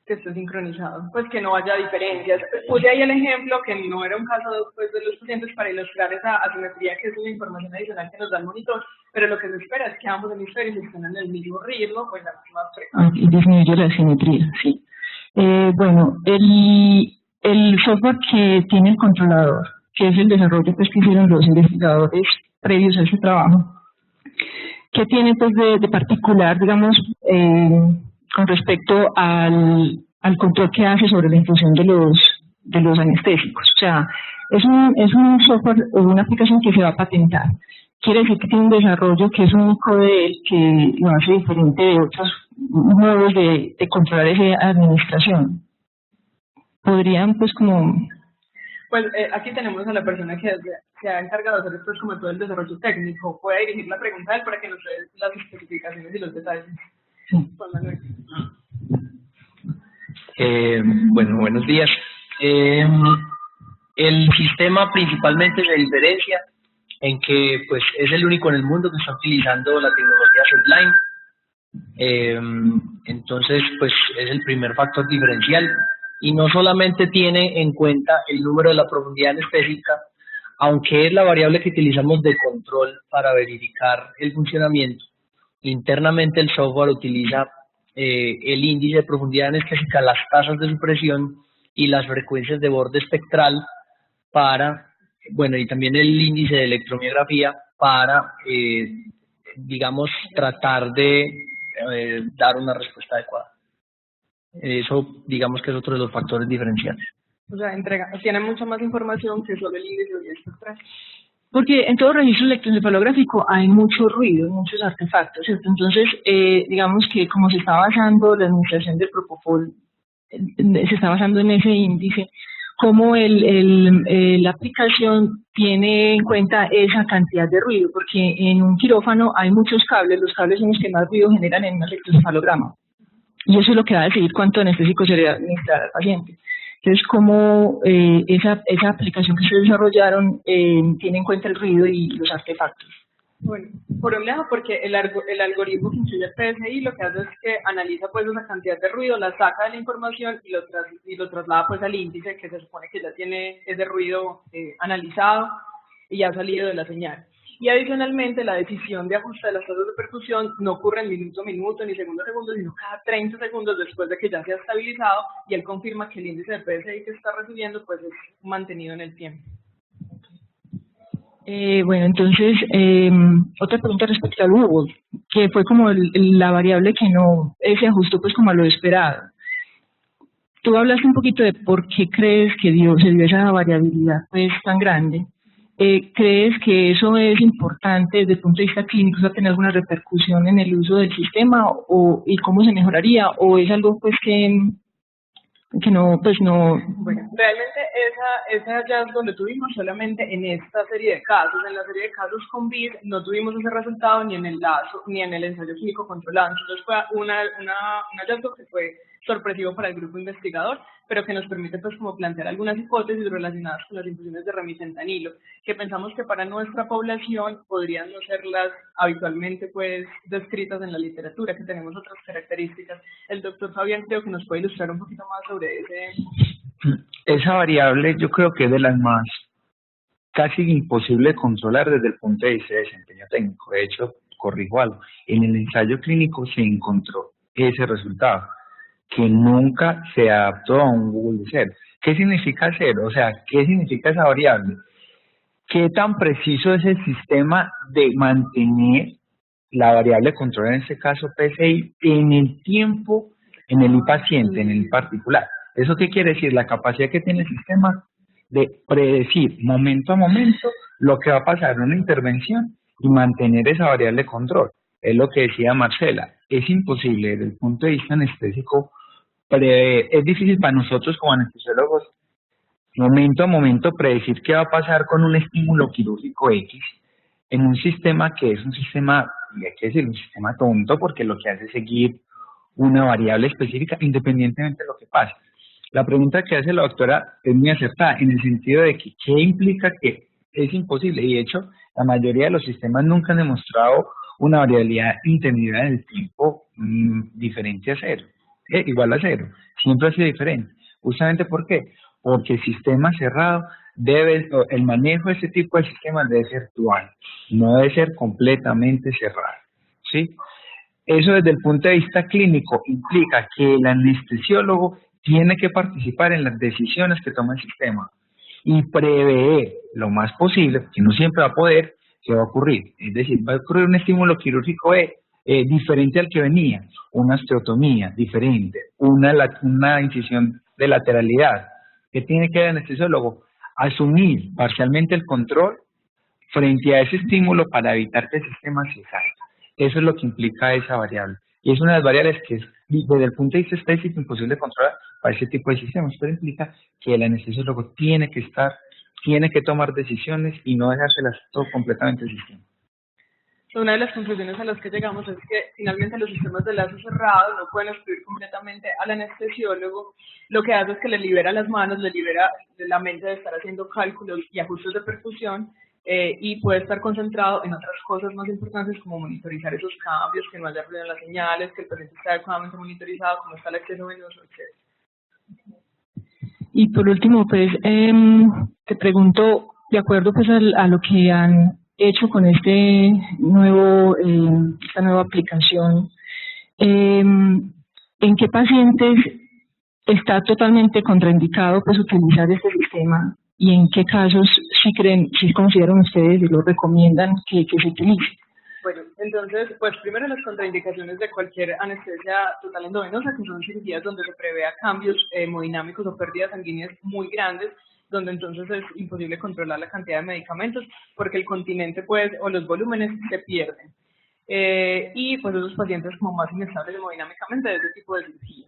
Que esté sincronizado, pues que no haya diferencias. Puse ahí el ejemplo que no era un caso pues, de los pacientes para ilustrar esa asimetría que es una información adicional que nos da el monitor, pero lo que se espera es que ambos hemisferios estén en el mismo ritmo o en la misma frecuencia. Y disminuye la simetría, sí. Bueno, el software que tiene el controlador, que es el desarrollo pues, que hicieron los investigadores previos a ese trabajo, ¿qué tiene pues de particular, digamos, con respecto al control que hace sobre la infusión de los anestésicos? O sea, es un software o una aplicación que se va a patentar. Quiere decir que tiene un desarrollo que es único de él, que lo hace diferente modos de controlar esa administración. Podrían, pues, como... Pues aquí tenemos a la persona que se ha encargado de hacer esto, como todo el desarrollo técnico. Voy a dirigir la pregunta a él para que nos dé las especificaciones y los detalles. Sí. Juan Manuel. Bueno, buenos días. El sistema principalmente se diferencia en que pues es el único en el mundo que está utilizando la tecnología Sublime. Entonces pues es el primer factor diferencial y no solamente tiene en cuenta el número de la profundidad anestésica, aunque es la variable que utilizamos de control para verificar el funcionamiento. Internamente el software utiliza el índice de profundidad anestésica, las tasas de supresión y las frecuencias de borde espectral para, bueno, y también el índice de electromiografía para, digamos, tratar de dar una respuesta adecuada. Eso, digamos que es otro de los factores diferenciales. O sea, tiene mucha más información que solo el índice de espectral. Porque en todo registro electroencefalográfico hay mucho ruido, muchos artefactos, ¿cierto? Entonces, digamos que como se está basando la administración del Propofol, se está basando en ese índice, como la aplicación tiene en cuenta esa cantidad de ruido, porque en un quirófano hay muchos cables, los cables son los que más ruido generan en un electroencefalograma, y eso es lo que va a decidir cuánto anestésico se le va a administrar al paciente. Entonces, como esa aplicación que se desarrollaron tiene en cuenta el ruido y los artefactos. Bueno, por un lado, porque el algoritmo que incluye el PSI lo que hace es que analiza pues esa cantidad de ruido, la saca de la información y lo traslada pues al índice que se supone que ya tiene ese ruido analizado y ya ha salido de la señal. Y adicionalmente, la decisión de ajuste de las tasas de percusión no ocurre en minuto a minuto ni segundo a segundo, sino cada 30 segundos después de que ya se ha estabilizado y él confirma que el índice de PSI que está recibiendo pues es mantenido en el tiempo. Bueno, entonces, otra pregunta respecto al Hugo, que fue como la variable que no se ajustó pues como a lo esperado. Tú hablaste un poquito de por qué crees que se dio esa variabilidad pues tan grande. ¿Crees que eso es importante desde el punto de vista clínico, va a tener alguna repercusión en el uso del sistema y cómo se mejoraría, o es algo pues que no, pues no? Bueno, realmente ese hallazgo lo tuvimos solamente en esta serie de casos. En la serie de casos con BID no tuvimos ese resultado ni en el lazo ni en el ensayo clínico controlado. Entonces fue un hallazgo que fue sorpresivo para el grupo investigador, pero que nos permite pues como plantear algunas hipótesis relacionadas con las infusiones de remifentanilo, que pensamos que para nuestra población podrían no ser las habitualmente pues descritas en la literatura, que tenemos otras características. El doctor Fabián creo que nos puede ilustrar un poquito más sobre esa variable. Yo creo que es de las más casi imposible de controlar desde el punto de vista de desempeño técnico. De hecho, corrijo algo, en el ensayo clínico se encontró ese resultado, que nunca se adaptó a un Google de cero. ¿Qué significa cero? O sea, ¿qué significa esa variable? ¿Qué tan preciso es el sistema de mantener la variable de control, en este caso PSI, en el tiempo, en el paciente, en el particular? ¿Eso qué quiere decir? La capacidad que tiene el sistema de predecir momento a momento lo que va a pasar en una intervención y mantener esa variable de control. Es lo que decía Marcela. Es imposible desde el punto de vista anestésico. Es difícil para nosotros como anestesiólogos momento a momento predecir qué va a pasar con un estímulo quirúrgico X en un sistema que es un sistema, y hay que decir, un sistema tonto, porque lo que hace es seguir una variable específica independientemente de lo que pase. La pregunta que hace la doctora es muy acertada en el sentido de que ¿qué implica que es imposible? Y de hecho, la mayoría de los sistemas nunca han demostrado una variabilidad entendida en el tiempo diferente a cero. Igual a cero, siempre ha sido diferente. ¿Justamente por qué? Porque el sistema cerrado el manejo de este tipo de sistemas debe ser dual, no debe ser completamente cerrado, ¿sí? Eso desde el punto de vista clínico implica que el anestesiólogo tiene que participar en las decisiones que toma el sistema y prever lo más posible, porque no siempre va a poder, qué va a ocurrir. Es decir, va a ocurrir un estímulo quirúrgico diferente al que venía, una osteotomía diferente, una incisión de lateralidad. ¿Qué tiene que ver el anestesiólogo? Asumir parcialmente el control frente a ese estímulo para evitar que el sistema se salga. Eso es lo que implica esa variable. Y es una de las variables que es, desde el punto de vista estadístico, imposible de controlar para ese tipo de sistemas. Pero implica que el anestesiólogo tiene que tomar decisiones y no dejárselas todo completamente al sistema. Una de las conclusiones a las que llegamos es que finalmente los sistemas de lazo cerrado no pueden excluir completamente al anestesiólogo. Lo que hace es que le libera las manos, le libera la mente de estar haciendo cálculos y ajustes de perfusión y puede estar concentrado en otras cosas más importantes como monitorizar esos cambios, que no haya ruido en las señales, que el paciente esté adecuadamente monitorizado, cómo está el acceso venoso, etc. Y por último, pues, te pregunto, de acuerdo pues a lo que han hecho con esta nueva aplicación, ¿en qué pacientes está totalmente contraindicado pues utilizar este sistema y en qué casos si consideran ustedes y lo recomiendan que se utilice? Bueno, entonces, pues primero las contraindicaciones de cualquier anestesia total endovenosa, que son cirugías donde se prevea cambios hemodinámicos o pérdidas sanguíneas muy grandes, donde entonces es imposible controlar la cantidad de medicamentos porque el continente pues, o los volúmenes se pierden. Y pues esos pacientes como más inestables hemodinámicamente de ese tipo de cirugía.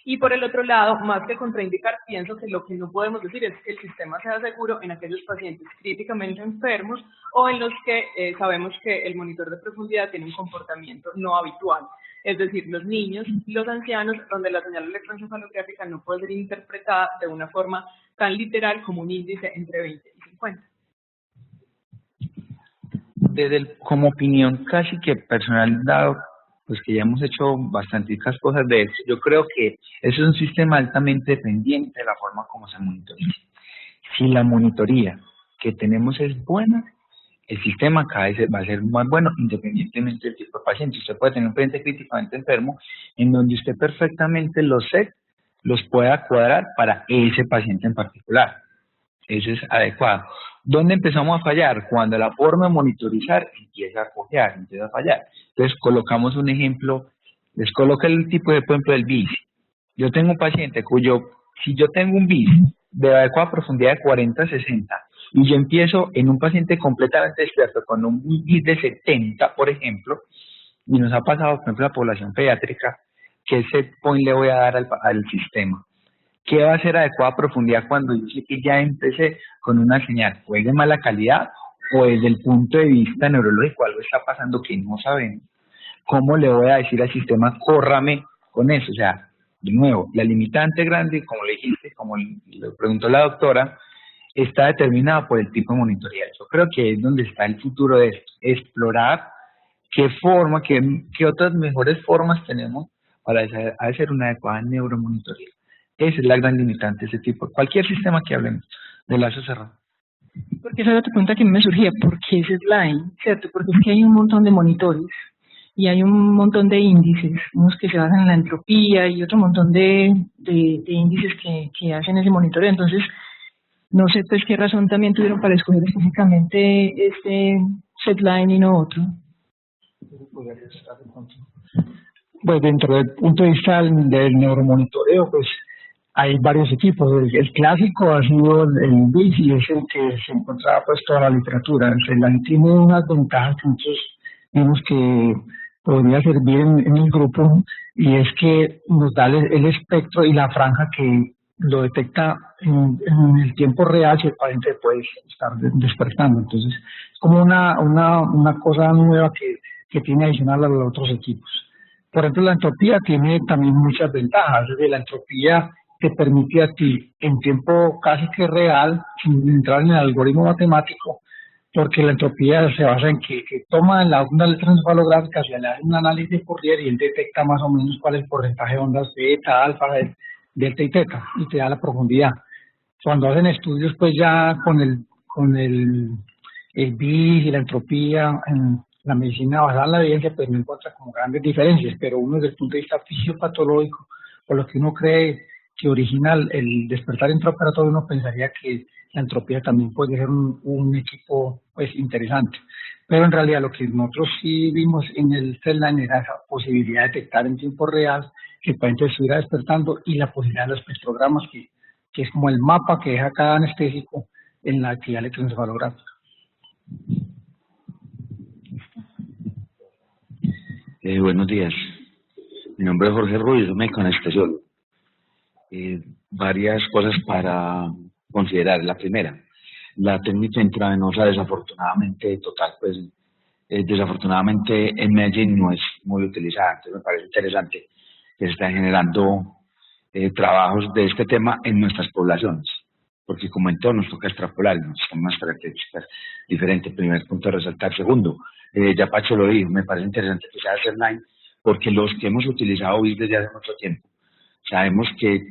Y por el otro lado, más que contraindicar, pienso que lo que no podemos decir es que el sistema sea seguro en aquellos pacientes críticamente enfermos o en los que sabemos que el monitor de profundidad tiene un comportamiento no habitual. Es decir, los niños y los ancianos, donde la señal electroencefalográfica no puede ser interpretada de una forma tan literal como un índice entre 20 y 50. Como opinión casi que personal, dado pues que ya hemos hecho bastantes cosas de eso, yo creo que eso es un sistema altamente dependiente de la forma como se monitoriza. Si la monitoría que tenemos es buena, el sistema cada vez va a ser más bueno independientemente del tipo de paciente. Usted puede tener un paciente críticamente enfermo en donde usted perfectamente los pueda cuadrar para ese paciente en particular. Eso es adecuado. ¿Dónde empezamos a fallar? Cuando la forma de monitorizar empieza a cojear, empieza a fallar. Entonces colocamos un ejemplo, les coloca el tipo de, por ejemplo, del BIS. Yo tengo un paciente si yo tengo un BIS de adecuada profundidad de 40-60 y yo empiezo en un paciente completamente despierto con un BIS de 70, por ejemplo, y nos ha pasado, por ejemplo, la población pediátrica, ¿qué set point le voy a dar al sistema? ¿Qué va a ser adecuada profundidad cuando yo sé que ya empecé con una señal? ¿O es de mala calidad o desde el punto de vista neurológico algo está pasando que no sabemos? ¿Cómo le voy a decir al sistema, córrame con eso? O sea, de nuevo, la limitante grande, como le dijiste, como le preguntó la doctora, está determinada por el tipo de monitoreo. Yo creo que es donde está el futuro de esto, explorar qué otras mejores formas tenemos para hacer una adecuada neuromonitoría. Esa es la gran limitante de ese tipo. Cualquier sistema que hablemos de lazo cerrado. Porque esa era tu pregunta que me surgía. ¿Por qué ese SLINE? ¿Cierto? Porque es que hay un montón de monitores y hay un montón de índices, unos que se basan en la entropía y otro montón de índices que hacen ese monitoreo. Entonces, no sé pues qué razón también tuvieron para escoger específicamente este SLINE y no otro. Pues dentro del punto de vista del neuromonitoreo, pues hay varios equipos. El clásico ha sido el BIS y es el que se encontraba pues toda la literatura. El SLINE tiene unas ventajas que nosotros vimos que podría servir en el grupo y es que nos da el espectro y la franja que lo detecta en el tiempo real si el paciente puede estar despertando. Entonces es como una cosa nueva que tiene adicional a los otros equipos. Por ejemplo, la entropía tiene también muchas ventajas. Es decir, la entropía te permite a ti en tiempo casi que real, sin entrar en el algoritmo matemático, porque la entropía se basa en que toma la onda electroencefalográfica, se le hace un análisis de Fourier y él detecta más o menos cuál es el porcentaje de ondas beta, alfa, delta y teta, y te da la profundidad. Cuando hacen estudios, pues ya con el BIS y la entropía en la medicina basada en la evidencia, pues no encuentra como grandes diferencias, pero uno desde el punto de vista fisiopatológico, por lo que uno cree que origina el despertar intraoperatorio, uno pensaría que la entropía también puede ser un equipo pues interesante. Pero en realidad lo que nosotros sí vimos en el SLINE era esa posibilidad de detectar en tiempo real que el paciente estuviera despertando y la posibilidad de los espectrogramas, que es como el mapa que deja cada anestésico en la actividad electroencefalográfica. Buenos días. Mi nombre es Jorge Ruiz, médico anestesiólogo. Varias cosas para considerar. La primera, la técnica intravenosa desafortunadamente desafortunadamente en Medellín no es muy utilizada. Entonces me parece interesante que se están generando trabajos de este tema en nuestras poblaciones, porque como en todo nos toca extrapolar, nos son unas características diferentes. Primer punto a resaltar. Segundo, ya Pacho lo dijo, me parece interesante que sea online, porque los que hemos utilizado BIS desde hace mucho tiempo, sabemos que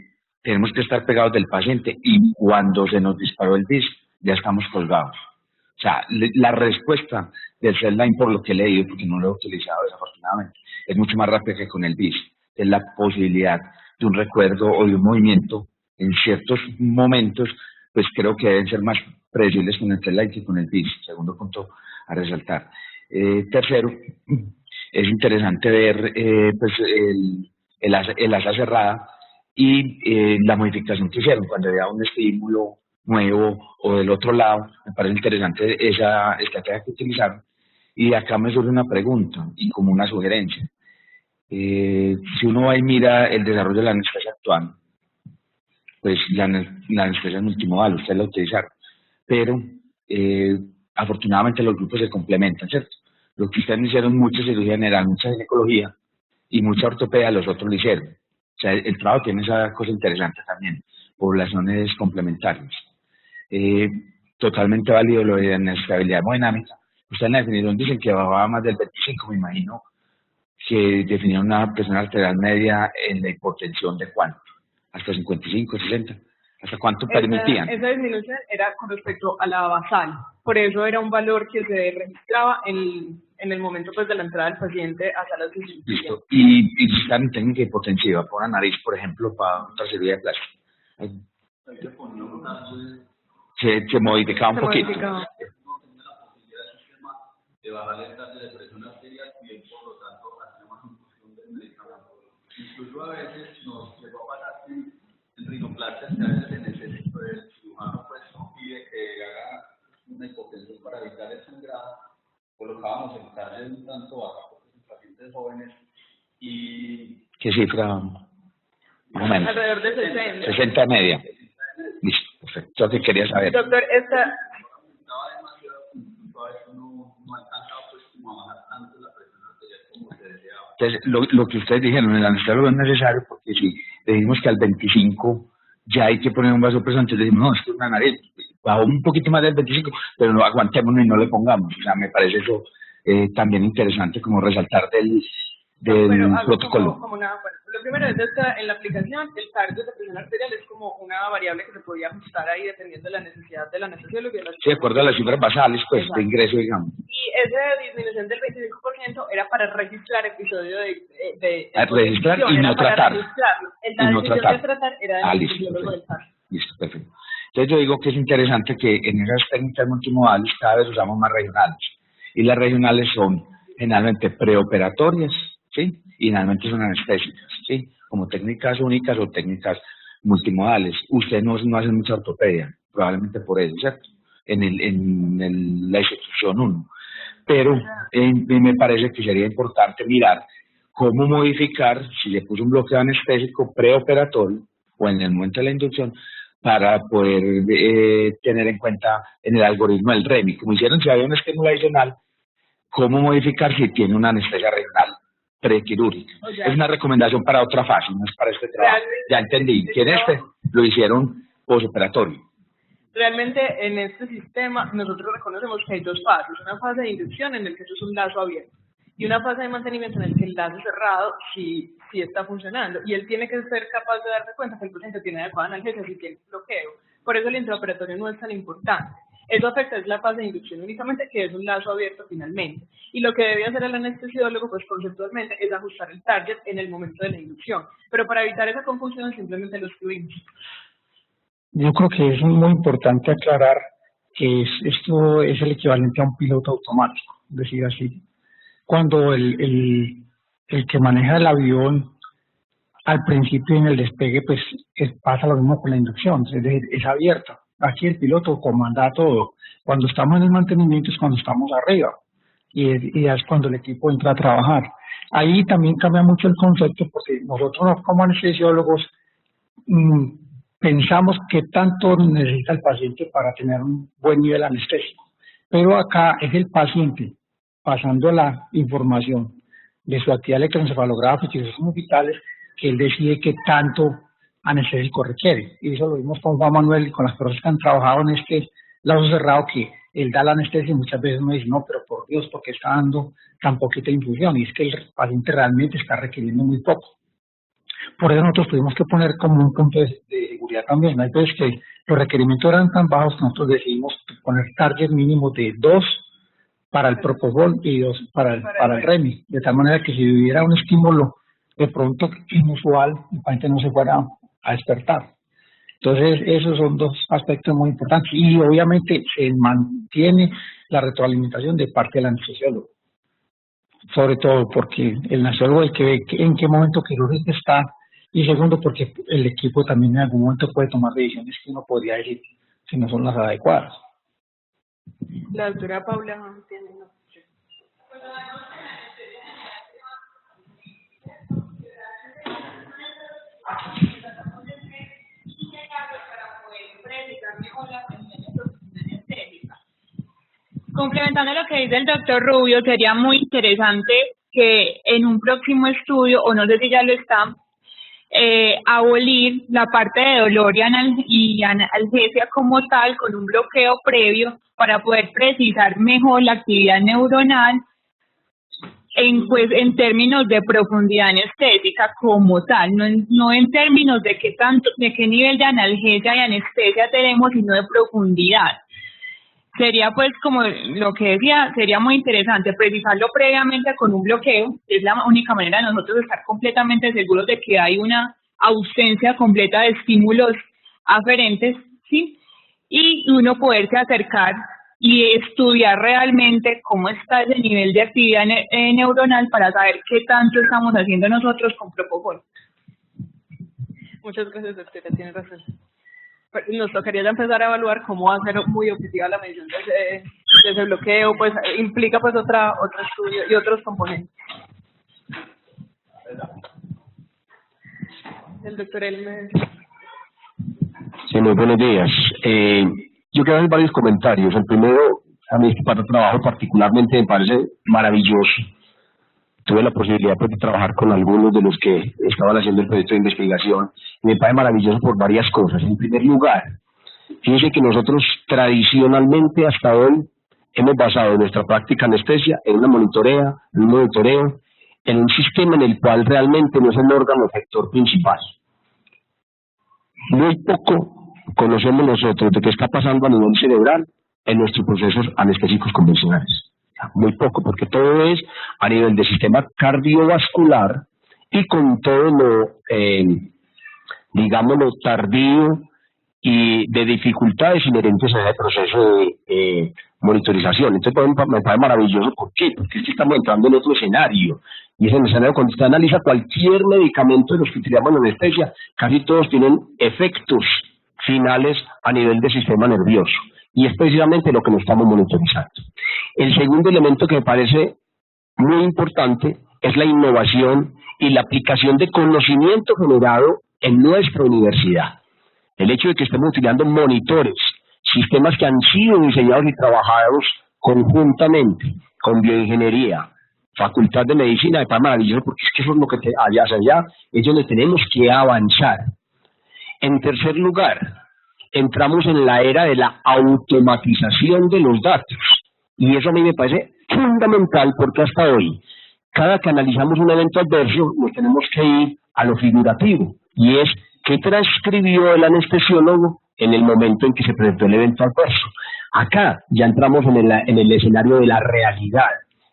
tenemos que estar pegados del paciente y cuando se nos disparó el BIS, ya estamos colgados. O sea, la respuesta del Cellline, por lo que he leído, porque no lo he utilizado desafortunadamente, es mucho más rápida que con el BIS. Es la posibilidad de un recuerdo o de un movimiento en ciertos momentos, pues creo que deben ser más predecibles con el Cellline que con el BIS. Segundo punto a resaltar. Tercero, es interesante ver pues el asa cerrada y la modificación que hicieron cuando había un estímulo nuevo o del otro lado. Me parece interesante esa estrategia que utilizaron. Y acá me surge una pregunta y como una sugerencia. Si uno va y mira el desarrollo de la anestesia actual, pues la anestesia multimodal, ustedes la utilizaron, pero afortunadamente los grupos se complementan, ¿cierto? Lo que ustedes hicieron mucha cirugía general, mucha ginecología y mucha ortopedia, los otros lo hicieron. O sea, el trabajo tiene esa cosa interesante también, poblaciones complementarias. Totalmente válido lo de la estabilidad hemodinámica. Ustedes en la definición dicen que bajaba más del 25, me imagino que definieron una presión arterial media en la hipotensión de cuánto, hasta 55, 60. ¿Hasta cuánto permitían? Esa disminución era con respecto a la basal, por eso era un valor que se registraba en el momento pues de la entrada del paciente a salas de cirugía. Listo. Y si están en técnica hipotensiva, por la nariz, por ejemplo, para otra cirugía de plástica. Se modificaba un poquito. Modificaba. De bajar el índice de presión arterial y por lo tanto hacía más infusión del medicamento. Incluso a veces nos llegó a pasar en rinoplastias que a veces se necesita el cirujano pues pide que haga una hipotensión para evitar el sangrado. Colocábamos el cardio un tanto bajo en pacientes jóvenes y... ¿Qué cifra? Más o menos. Alrededor de 60. 60 media. Listo, perfecto. Lo que quería saber. Doctor, esta... Entonces, lo que ustedes dijeron, el anestesiólogo es necesario porque si le dijimos que al 25 ya hay que poner un vasopresor, entonces decimos, no, esto es una nariz, bajó un poquito más del 25, pero no aguantémonos y no le pongamos. O sea, me parece eso también interesante como resaltar del protocolo. Bueno, lo primero es en la aplicación, el cardio de presión arterial es como una variable que se podía ajustar ahí dependiendo de la necesidad del anestesiólogo. Sí, de acuerdo a las cifras basales, pues, exacto, de ingreso, digamos. Y esa disminución del 25% era para registrar episodio de registrar y no tratar. La decisión de tratar era del anestesiólogo del cardio. Listo, perfecto. Entonces yo digo que es interesante que en esas técnicas multimodales cada vez usamos más regionales. Y las regionales son generalmente preoperatorias, ¿sí? Y generalmente son anestésicas, ¿sí? Como técnicas únicas o técnicas multimodales. Ustedes no hacen mucha ortopedia, probablemente por eso, ¿cierto? En la institución 1. Pero me parece que sería importante mirar cómo modificar, si le puso un bloqueo anestésico preoperatorio o en el momento de la inducción, para poder tener en cuenta en el algoritmo del REMI. Como hicieron si había un estímulo adicional, cómo modificar si tiene una anestesia regional prequirúrgica. O sea, es una recomendación para otra fase, no es para este trabajo. Ya entendí que en este lo hicieron postoperatorio. Realmente en este sistema nosotros reconocemos que hay dos fases, una fase de inducción en la que eso es un lazo abierto y una fase de mantenimiento en la que el lazo cerrado sí está funcionando y él tiene que ser capaz de darse cuenta que el paciente tiene adecuada analgesia si tiene bloqueo. Por eso el intraoperatorio no es tan importante. Eso afecta es la fase de inducción únicamente, que es un lazo abierto finalmente. Y lo que debe hacer el anestesiólogo, pues conceptualmente, es ajustar el target en el momento de la inducción. Pero para evitar esa confusión simplemente lo excluimos. Yo creo que es muy importante aclarar que esto es el equivalente a un piloto automático, es decir, así. Cuando el que maneja el avión al principio en el despegue, pues pasa lo mismo con la inducción, es decir, es abierta. Aquí el piloto comanda todo. Cuando estamos en el mantenimiento es cuando estamos arriba. y ya es cuando el equipo entra a trabajar. Ahí también cambia mucho el concepto porque nosotros como anestesiólogos pensamos qué tanto necesita el paciente para tener un buen nivel anestésico, pero acá es el paciente pasando la información de su actividad electroencefalográfica y de sus signos vitales que él decide qué tanto anestésico requiere. Y eso lo vimos con Juan Manuel y con las personas que han trabajado en este lazo cerrado, que él da la anestesia y muchas veces me dice, no, pero por Dios, ¿por qué está dando tan poquita infusión? Y es que el paciente realmente está requiriendo muy poco. Por eso nosotros tuvimos que poner como un punto de seguridad también. Hay veces que los requerimientos eran tan bajos que nosotros decidimos poner target mínimo de 2 para el Propofol y 2 para el REMI, de tal manera que si hubiera un estímulo de pronto inusual, el paciente no se fuera a despertar. Entonces, esos son dos aspectos muy importantes y obviamente se mantiene la retroalimentación de parte del anestesiólogo, sobre todo porque el anestesiólogo es el que ve en qué momento quirúrgico está, y segundo porque el equipo también en algún momento puede tomar decisiones que uno podría decir si no son las adecuadas. La doctora Paula tiene una opción. Complementando lo que dice el doctor Rubio, sería muy interesante que en un próximo estudio, o no sé si ya lo está, abolir la parte de dolor y analgesia como tal con un bloqueo previo para poder precisar mejor la actividad neuronal en términos de profundidad anestésica como tal, no en términos de qué nivel de analgesia y anestesia tenemos, sino de profundidad. Sería pues como lo que decía, sería muy interesante precisarlo previamente con un bloqueo, es la única manera de nosotros estar completamente seguros de que hay una ausencia completa de estímulos aferentes, ¿sí? Y uno poderse acercar y estudiar realmente cómo está ese nivel de actividad neuronal para saber qué tanto estamos haciendo nosotros con Propofol. Muchas gracias, doctora, tiene razón. Nos tocaría ya empezar a evaluar cómo va a ser muy objetiva la medición de ese bloqueo, pues implica pues otro estudio y otros componentes. El doctor Elmer. Sí, muy buenos días. Yo quiero hacer varios comentarios. El primero, a mí para trabajo particularmente me parece maravilloso. Tuve la posibilidad pues, de trabajar con algunos de los que estaban haciendo el proyecto de investigación y me parece maravilloso por varias cosas. En primer lugar, fíjense que nosotros tradicionalmente hasta hoy hemos basado nuestra práctica anestesia en un monitoreo, en un sistema en el cual realmente no es el órgano efector principal. Muy poco conocemos nosotros de qué está pasando a nivel cerebral en nuestros procesos anestésicos convencionales. Muy poco, porque todo es a nivel del sistema cardiovascular y con todo lo, digámoslo, tardío y de dificultades inherentes a ese proceso de monitorización. Entonces, me parece maravilloso. ¿Por qué? Porque es que estamos entrando en otro escenario. Y ese escenario, cuando usted analiza cualquier medicamento de los que utilizamos en anestesia, casi todos tienen efectos finales a nivel del sistema nervioso. Y es precisamente lo que nos estamos monitorizando. El segundo elemento que me parece muy importante es la innovación y la aplicación de conocimiento generado en nuestra universidad. El hecho de que estemos utilizando monitores, sistemas que han sido diseñados y trabajados conjuntamente con bioingeniería, facultad de medicina, me parece maravilloso porque es que eso es lo que allá es donde tenemos que avanzar. En tercer lugar, entramos en la era de la automatización de los datos. Y eso a mí me parece fundamental porque hasta hoy, cada que analizamos un evento adverso, nos tenemos que ir a lo figurativo. Y es qué transcribió el anestesiólogo en el momento en que se presentó el evento adverso. Acá ya entramos en el escenario de la realidad.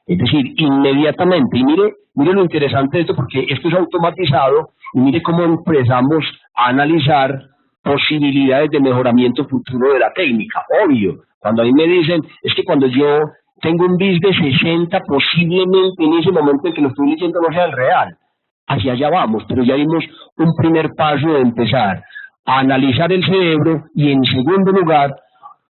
Es decir, inmediatamente. Y mire lo interesante de esto porque esto es automatizado y mire cómo empezamos a analizar posibilidades de mejoramiento futuro de la técnica. Obvio, cuando a mí me dicen, es que cuando yo tengo un BIS de 60, posiblemente en ese momento en que lo estoy leyendo no sea el real. Hacia allá vamos, pero ya dimos un primer paso de empezar a analizar el cerebro y en segundo lugar,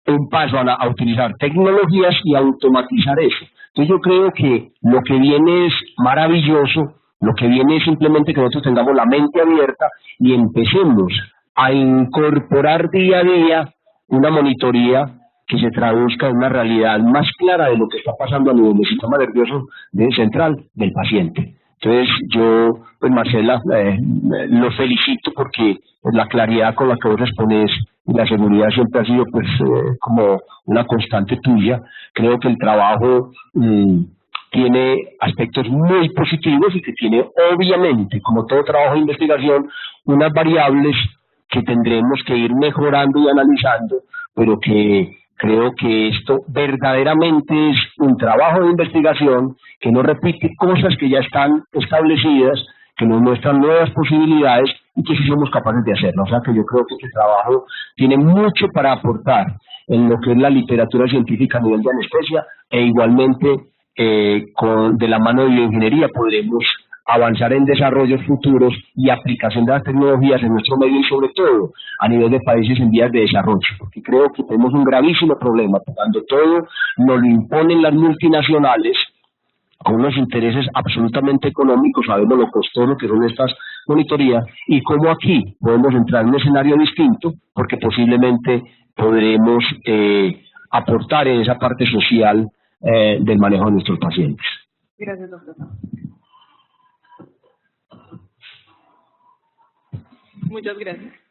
un paso a utilizar tecnologías y automatizar eso. Entonces yo creo que lo que viene es maravilloso, lo que viene es simplemente que nosotros tengamos la mente abierta y empecemos a incorporar día a día una monitoría que se traduzca en una realidad más clara de lo que está pasando a nivel del sistema nervioso central del paciente. Entonces yo, pues Marcela, lo felicito porque la claridad con la que vos exponés y la seguridad siempre ha sido pues como una constante tuya. Creo que el trabajo tiene aspectos muy positivos y que tiene obviamente, como todo trabajo de investigación, unas variables que tendremos que ir mejorando y analizando, pero que creo que esto verdaderamente es un trabajo de investigación que no repite cosas que ya están establecidas, que nos muestran nuevas posibilidades y que sí somos capaces de hacerlo. O sea que yo creo que este trabajo tiene mucho para aportar en lo que es la literatura científica a nivel de anestesia e igualmente de la mano de bioingeniería podremos avanzar en desarrollos futuros y aplicación de las tecnologías en nuestro medio y sobre todo a nivel de países en vías de desarrollo, porque creo que tenemos un gravísimo problema cuando todo nos lo imponen las multinacionales con unos intereses absolutamente económicos. Sabemos lo costoso que son estas monitorías y cómo aquí podemos entrar en un escenario distinto porque posiblemente podremos aportar en esa parte social del manejo de nuestros pacientes. Gracias, doctor. Muchas gracias.